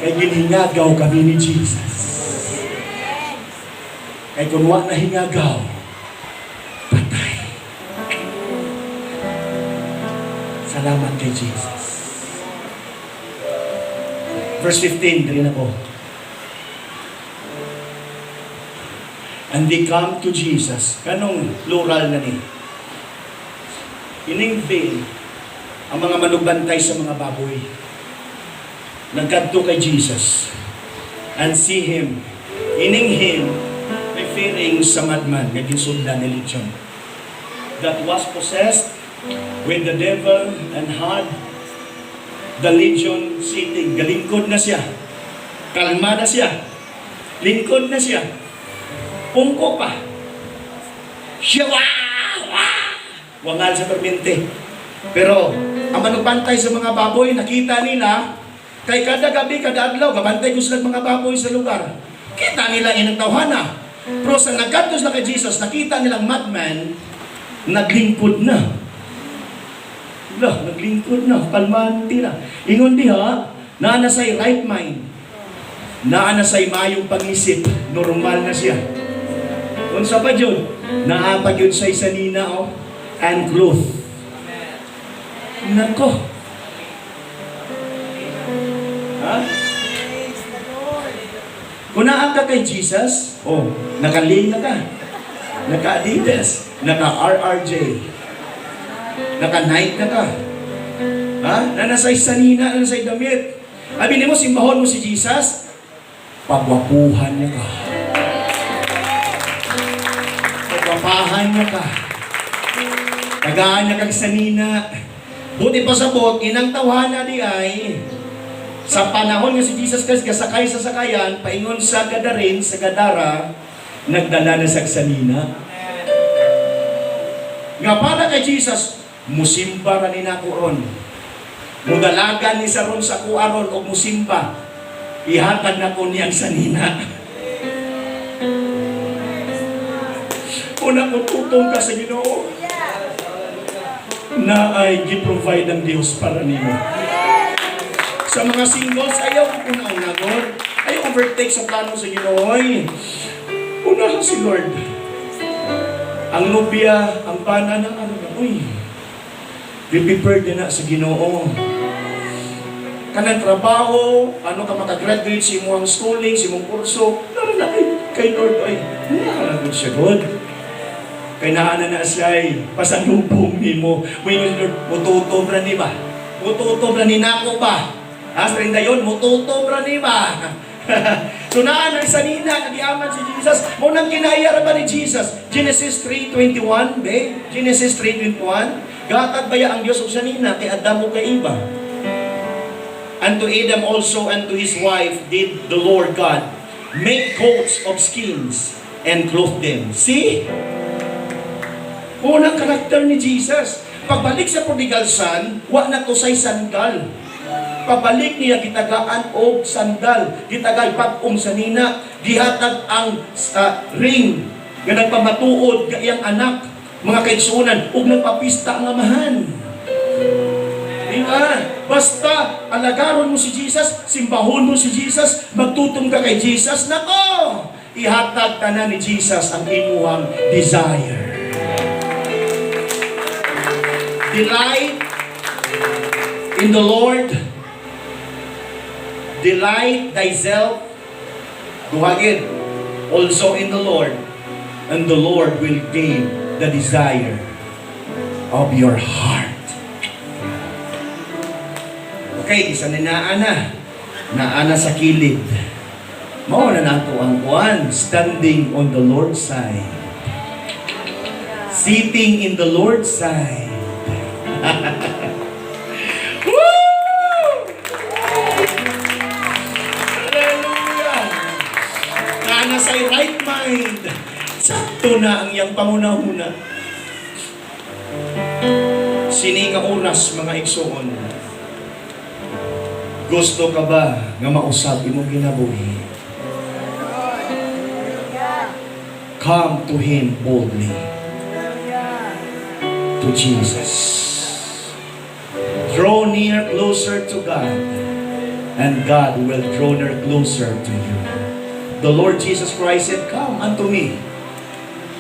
Kay ginhingagaw kami ni Jesus. Kay kung wa na hingagaw, patay. Salamat kay Jesus. Verse 15, dali na po. And they come to Jesus. Kanong plural na ni? Ining veil, ang mga manugbantay sa mga baboy. Nagkadto kay Jesus and see him. Ining him, referring sa madman, naging sundan ni Legion, that was possessed with the devil and had the Legion sitting. Galingkod na siya. Kalma na siya. Lingkod na siya. Pungko pa. Siya, wangal sa permente. Pero, ang manugbantay sa mga baboy, nakita nila, kay kada gabi, kada adlaw, gabantay ko sila mga baboy sa lugar. Kita nila inang tawhana. Pero sa nagkatos na kay Jesus, nakita nilang madman, naglingkod na. Naglingkod na, kalmanti na. Ingon diha, naana say right mind, naana say mayong pag-isip, normal na siya. Unsa pa yun? Naapag yun say sanina, and growth. Nako. Ha? Kung naan ka kay Jesus, nakaling na ka. Naka-Adidas, naka-RRJ, naka-Nike na ka. Ha? Nanasay sanina, nanasay damit. Abinin mo, simbahon mo si Jesus, pagwapuhan niya ka. Pagwapahan niya ka. Tagaan niya kang sanina. Buti pa sa bot, inang tawhana di ay, sa panahon nga si Jesus Christ, kasakay sa sakayan, paingon sa Gadarin, sa Gadara, nagdala na sa sanina. Nga para kay Jesus, musimba ra ni nako ron. Mudalagan ni sa ron sa kuaron o musimba. Ihatag na ko niyang sanina. Una ko tutong ka sa Ginoo, na ay gi-provide ang Diyos para nimo. Sa mga singles, ayaw ko una Lord. Ayaw overtake sa plano sa Ginoo. Unahan si Lord. Ang nobya, ang bana ng be-prepared na sa Ginoo. Kanang trabaho, ka makagraduate sa imong schooling, sa imong kurso, naran na kay Lord ay, naran siya God. Kay naana na siya'y pasalubong ni mo. When Lord, mututob ra ni ba? Mututob ra ni nako ba? As rin dayon, mututob ra ni ba? So naana sa nina, kagiaman si Jesus. Munang kinaya ra ba ni Jesus? Genesis 3:21, be? Genesis 3:21. Gatag baya ang Dios og sa nina kay Adam ug kay Eva. And to Adam also and to his wife did the Lord God make coats of skins and clothe them. See? Unang karakter ni Jesus. Pagbalik sa prodigal son, wa na to say sandal. Pagbalik niya gitagaan og sandal, gitagay pag-um sa nina, gihatag ang ring nga nagpamatuod nga iyang anak, mga kaigsuonan ug nagpapista ang amahan. Diba? Basta alagaron mo si Jesus, simbahon mo si Jesus, magtutom ka kay Jesus, nako! Ihatag tanan ni Jesus ang imuhang desire. Delight in the Lord. Delight thyself. Duhagin. Also in the Lord. And the Lord will give the desire of your heart. Okay, isa na naana. Naana sa kilid. Mao na nato ang kuan. Standing on the Lord's side. Sitting in the Lord's side. Woo! Hallelujah! Naana sa right mind. Sakto na ang iyang pangunahuna. Sini ka oras, mga igsoon. Gusto ka ba nga mausap imong ginabuhi? Come to Him boldly. To Jesus. Draw near closer to God, and God will draw near closer to you. The Lord Jesus Christ said, "Come unto me,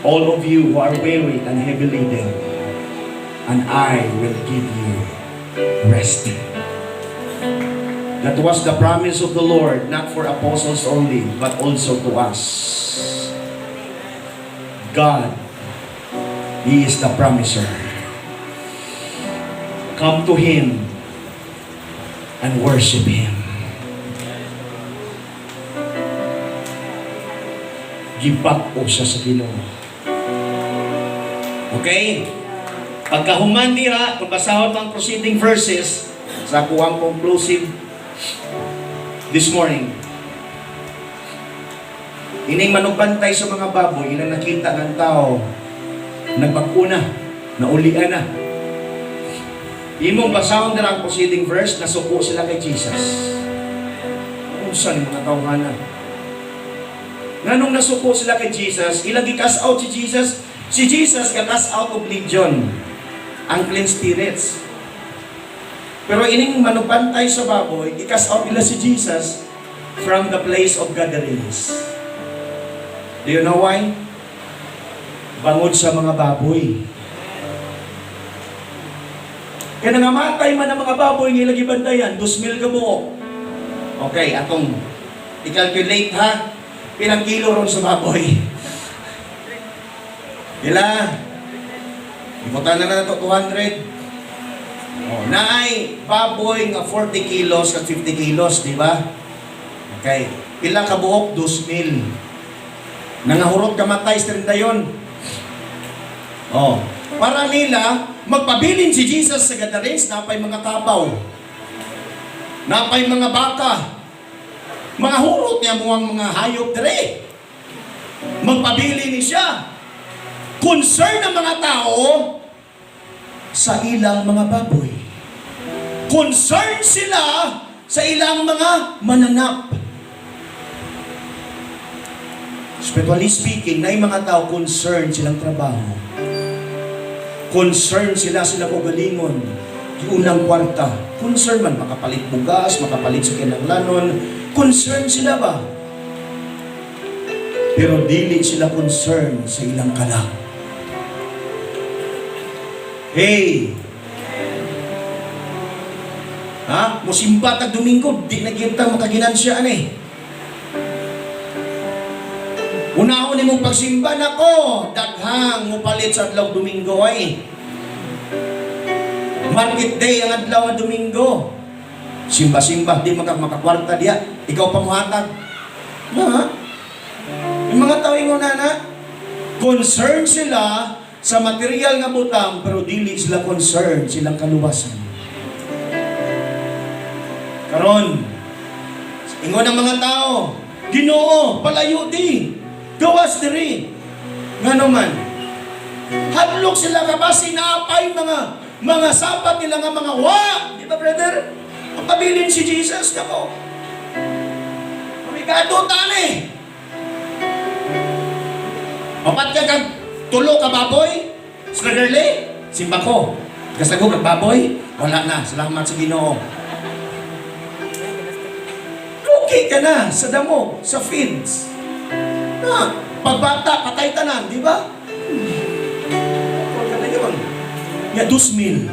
all of you who are weary and heavy laden, and I will give you rest." That was the promise of the Lord, not for apostles only, but also to us. God, He is the promiser. Come to Him and worship Him. Gipak o siya sa Ginoo. Okay? Pagkahuman diha, kung basahon ang preceding verses, sa kuwang conclusive this morning. Ining manugbantay sa mga baboy, ilang nakita ng tao, nagbakuna, naulian na. Imong basahon na ang preceding verse, nasuko sila kay Jesus. Kung saan yung mga tawhana? Nganong nasuko sila kay Jesus, ilang i-cast out si Jesus? Si Jesus ka-cast out of legion, unclean spirits. Pero ining manubantay sa baboy, i-cast out nila si Jesus from the place of gatherings. Do you know why? Bangod sa mga baboy. Kaya nangamatay man ang mga baboy ng ilagi bandayan, 2,000 ka buok. Okay, atong i-calculate ha, pilang kilo ron sa baboy. Ila? Ibutan na ito, 200. Naay baboy nga 40 kilos at 50 kilos, di ba? Okay. Pila ka buok? 2,000. Nangahurot ka matay, 30 yun. Para nila, magpabilin si Jesus sa gatherings, napay mga kabaw, napay mga baka, mga hurot niya muang mga hayop dire. Magpabilin ni siya. Concern ng mga tao sa ilang mga baboy. Concern sila sa ilang mga mananap. Spiritually speaking, na yung mga tao concerned silang trabaho. Concerned sila ko galingon. Unang kwarta. Concerned man, makapalit bugas, makapalit sa kinanglanon. Concerned sila ba? Pero dili sila concerned sa ilang kalak. Hey! Musimba tag Domingo, di nagintang makaginansya, Unahon ni imong pagsimba nako, daghang mupalit sa adlaw Domingo ay. Market day ang adlaw nga Domingo. Simba-simba, di makakwarta diya. Ikaw pamuhatag. Na? Yung mga tao ingon na, concerned sila sa material nga butang, pero dili sila concerned silang kaluwasan. Karon, ingon ang mga tao, Ginoo, palayo di, gawas diri. Ngano man, hadlok sila kabasi naapay mga sapat nila nga mga di ba brother? Ang pabilin si Jesus nako. Amigado tani. Apat ka kag tulo ka baboy, Sraderly, simba ko. Kasago kag baboy, wala na, salamat sa Ginoo. Okay ka na sa damo, sa fields. Na, pagbata, patay tanan, di ba? Huwag ka na yun. Ya 2,000.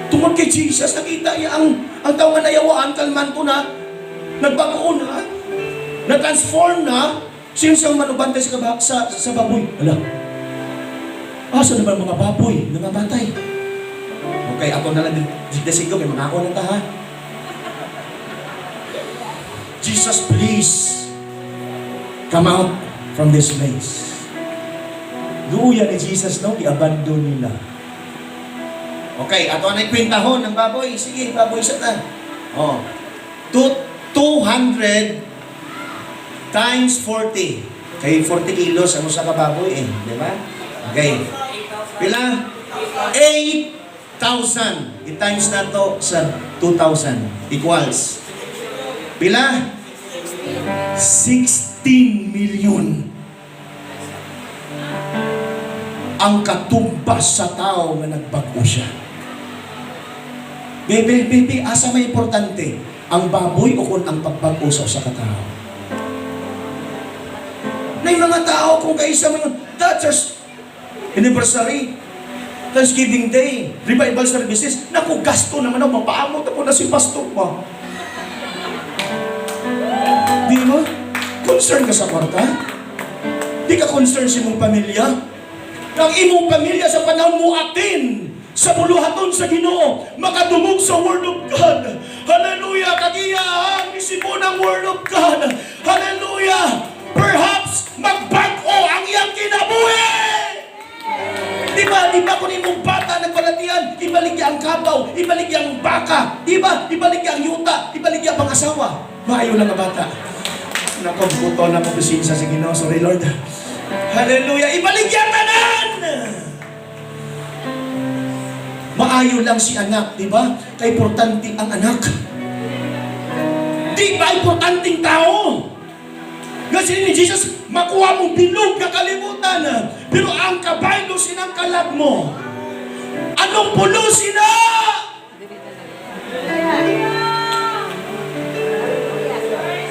Tungkol kay Jesus, nakita niya ang tao nga nayawaan, kalman ko na, nagbago na, na-transform na, sino siyang manubantay sa baboy? Wala. Asa naman mga baboy, namamatay. Okay, ako na lang desig ko, may mga ako na ta ha. Jesus, please, come out from this place. Luya ni Jesus, no? I-abandon nila. Okay, ato na ikwintahon ng baboy. Sige, baboy sa ta. Oh. 200 times 40. Kay 40 kilos, ano sa kababoy eh. Di ba? Okay. Pila? 8,000. I-times na to sa 2,000. Equals. Pila? 16 million ang katumbas sa tao na nagbago siya. Baby, asa may importante? Ang baboy o kung ang pagbago sa katao? Na yung mga tao kung kaisa mo yung Dutchers anniversary, Thanksgiving Day, revival services, naku, gasto naman ako, mapaamot ako na si pastor pa. Di ba? Concern ka sa kwarta? Di ka concern sa imong pamilya? Ang imong pamilya sa panahon mo atin sa buluhaton sa Ginoo, makadumog sa Word of God. Hallelujah! Kagiyahang isipon ang Word of God. Hallelujah! Perhaps magbago ang iyang kinabuhi! Di ba kung imong bata nagbalatian, ibalik ang kabaw, ibalik ang baka, di ba? Ibalik ang yuta, ibalik ang pangasawa. Maayo lang ang bata. Nako, buto na ko bisisa sa Ginoo. Sorry, Lord. Hallelujah! Ibalik yan tanan! Maayo lang si anak, di ba? Kaya importante ang anak. Di ba importanteng tao? Kasi ni Jesus, makuha mong bilog na kalimutan. Pero ang kabaylo sinang kalag mo. Anong pulusin na?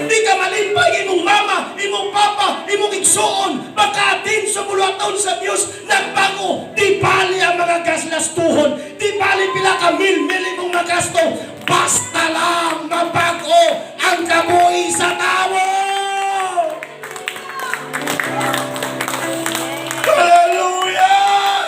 Di ka malimpay imong mama, imong papa, imong igsoon, makatin sa buluhaton sa Diyos, nagbago. Di bali ang mga gaslastuhon, di bali pila ka mil imong magasto, basta lang mabago ang kabuhi sa tao. Hallelujah!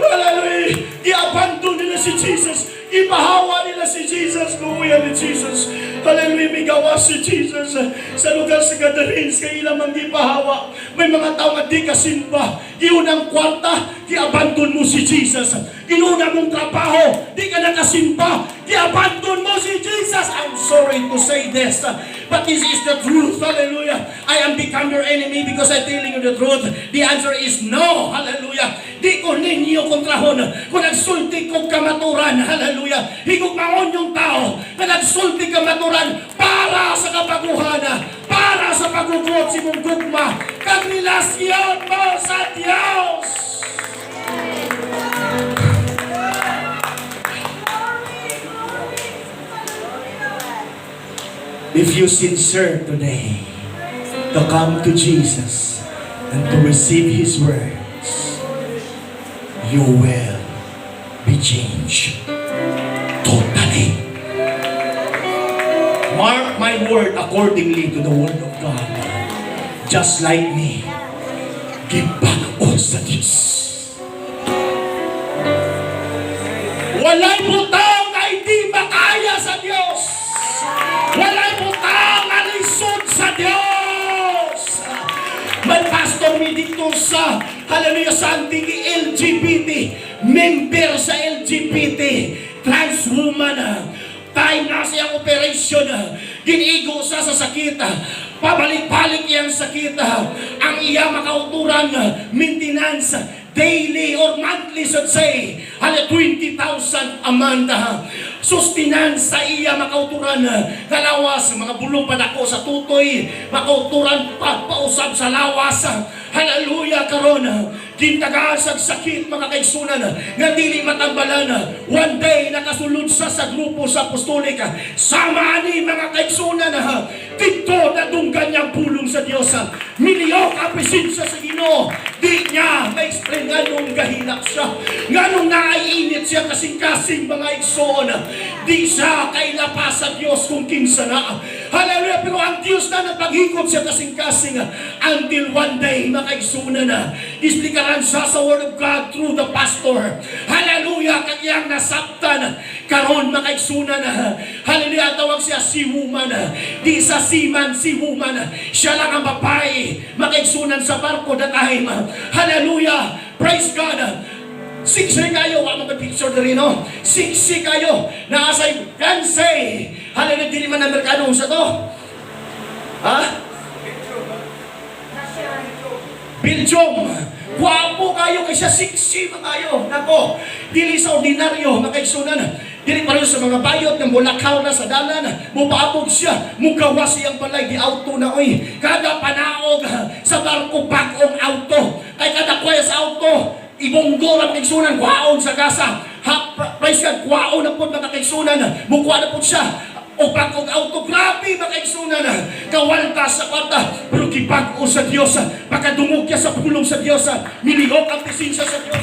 Hallelujah! I-abandon nila si Jesus, ipahawa nila si Jesus, luya ni Jesus. Hallelujah, may gawa si Jesus sa lugar sa Gadarens, kaya ilang ipahawa. May mga tao nga di kasimba, iunang kwarta, i-abandon mo si Jesus. Inuna mong trabaho, di ka nakasimba, i-abandon mo si Jesus. I'm sorry to say this, but this is the truth. Hallelujah. I am become your enemy because I'm telling you the truth. The answer is no. Hallelujah. Di ko ninyo kontrahon kung nagsulti kong kamaturan. Hallelujah. Higugmaon yung tao na nagsulti kamaturan para sa kapaguhan, para sa pagugod si mong gugma, kagrelasyon mo sa Diyos. If you sincere today to come to Jesus and to receive His words, you will be changed totally. Mark my word accordingly to the word of God. just like me. Give back all sa Diyos. Walay butang na hindi makaya sa Diyos. Walay butang na lisod sa Diyos. May pastor mi dito sa, hallelujah, sa anting LGBT, member sa LGBT, trans woman, time na siyang operation, ginigo sa sakit, pabalik-balik iyang sakit, ang iya makauturan, maintenance, daily or monthly, should say, 20,000 a month, sustenance sa iya makauturan, kalawas, mga bulong padako sa tutoy, makauturan pausap sa lawas, hallelujah, karon, gintagaan sa sakit, mga kaigsunan, nga dili matambalan, one day, nakasulod sa grupo sa apostolik, sama ni mga kaigsunan, dito na dunggan niyang pulong sa Diyos, miliyong apresensya sa Ginoo, di niya ma-explain ganong gahilak siya, ganong naiinit siya kasing-kasing mga igsoon, di siya kailapa sa Diyos kung kinsa na. Hallelujah, pero ang Diyos na napaghikot siya kasing-kasing until one day, mga igsoon na, isplikaran siya sa Word of God through the pastor. Hallelujah, kanyang nasabtan, karon mga igsoon na, hallelujah, tawag siya si woman, di sa seaman, si woman, siya lang ang babae, mga igsunan sa barko that time. Hallelujah, praise God. Siksi kayo, wala mga picture na rin, no? Siksi kayo, naasay, kansay. Hallelujah, di naman Amerikano sa to. Ha? Belgium. Wapo kayo, kaysa siksi mga kayo. Nako, dili sa ordinaryo, mga kaigsunan. Dili pa rin sa mga bayot ng mulakaw na sa dalan. Mupaabog siya, mugawas siyang balay, di auto na, oy. Kada panaog sa barko, bagong auto. Kay kada kwaya sa auto, ibonggo ang kaigsunan, kwaon sa gasa. Praise God, kwaon na po mga kaigsunan. Mukha na po siya. O bagong auto, grabe mga kaigsunan, kawalta sa kwarta, pero kipag-o sa Diyos, pagkadungog niya sa pulong sa Diyos, milihok ang presensya sa Diyos.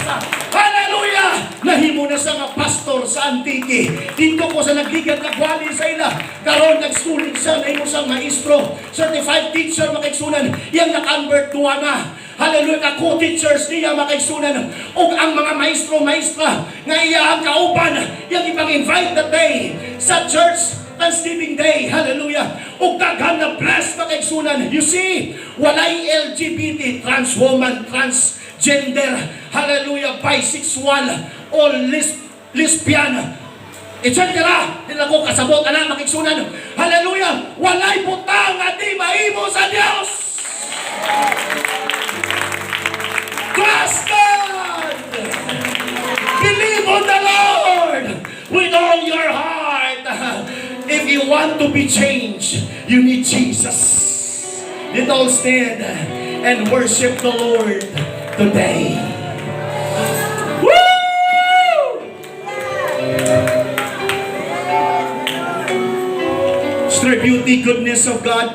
Hallelujah! Nahimo na sa mga pastor sa Antique. Dito ko sa nagligat na gwali sa ila, karon nag-schooling siya, nahimo siyang maestro, certified teacher mga kaigsunan, yang na-convert duwa na. Hallelujah, ka-co-teachers niya mga kaigsunan, o ang mga maestro-maestra, nga iya ang kauban, yang ipang-invite that day sa church, Thanksgiving Day, hallelujah. O daghan na blessed na kaigsunan. You see, walay LGBT, trans woman, transgender, hallelujah, bisexual, all lesbian, etc. Dila ko kasabot, anak, makigsunan. Hallelujah, walay butang at di mahimo sa Diyos. Trust God. Believe on the Lord with all your heart. If you want to be changed, you need Jesus. Let all stand and worship the Lord today. Woo! It's the beauty, goodness of God.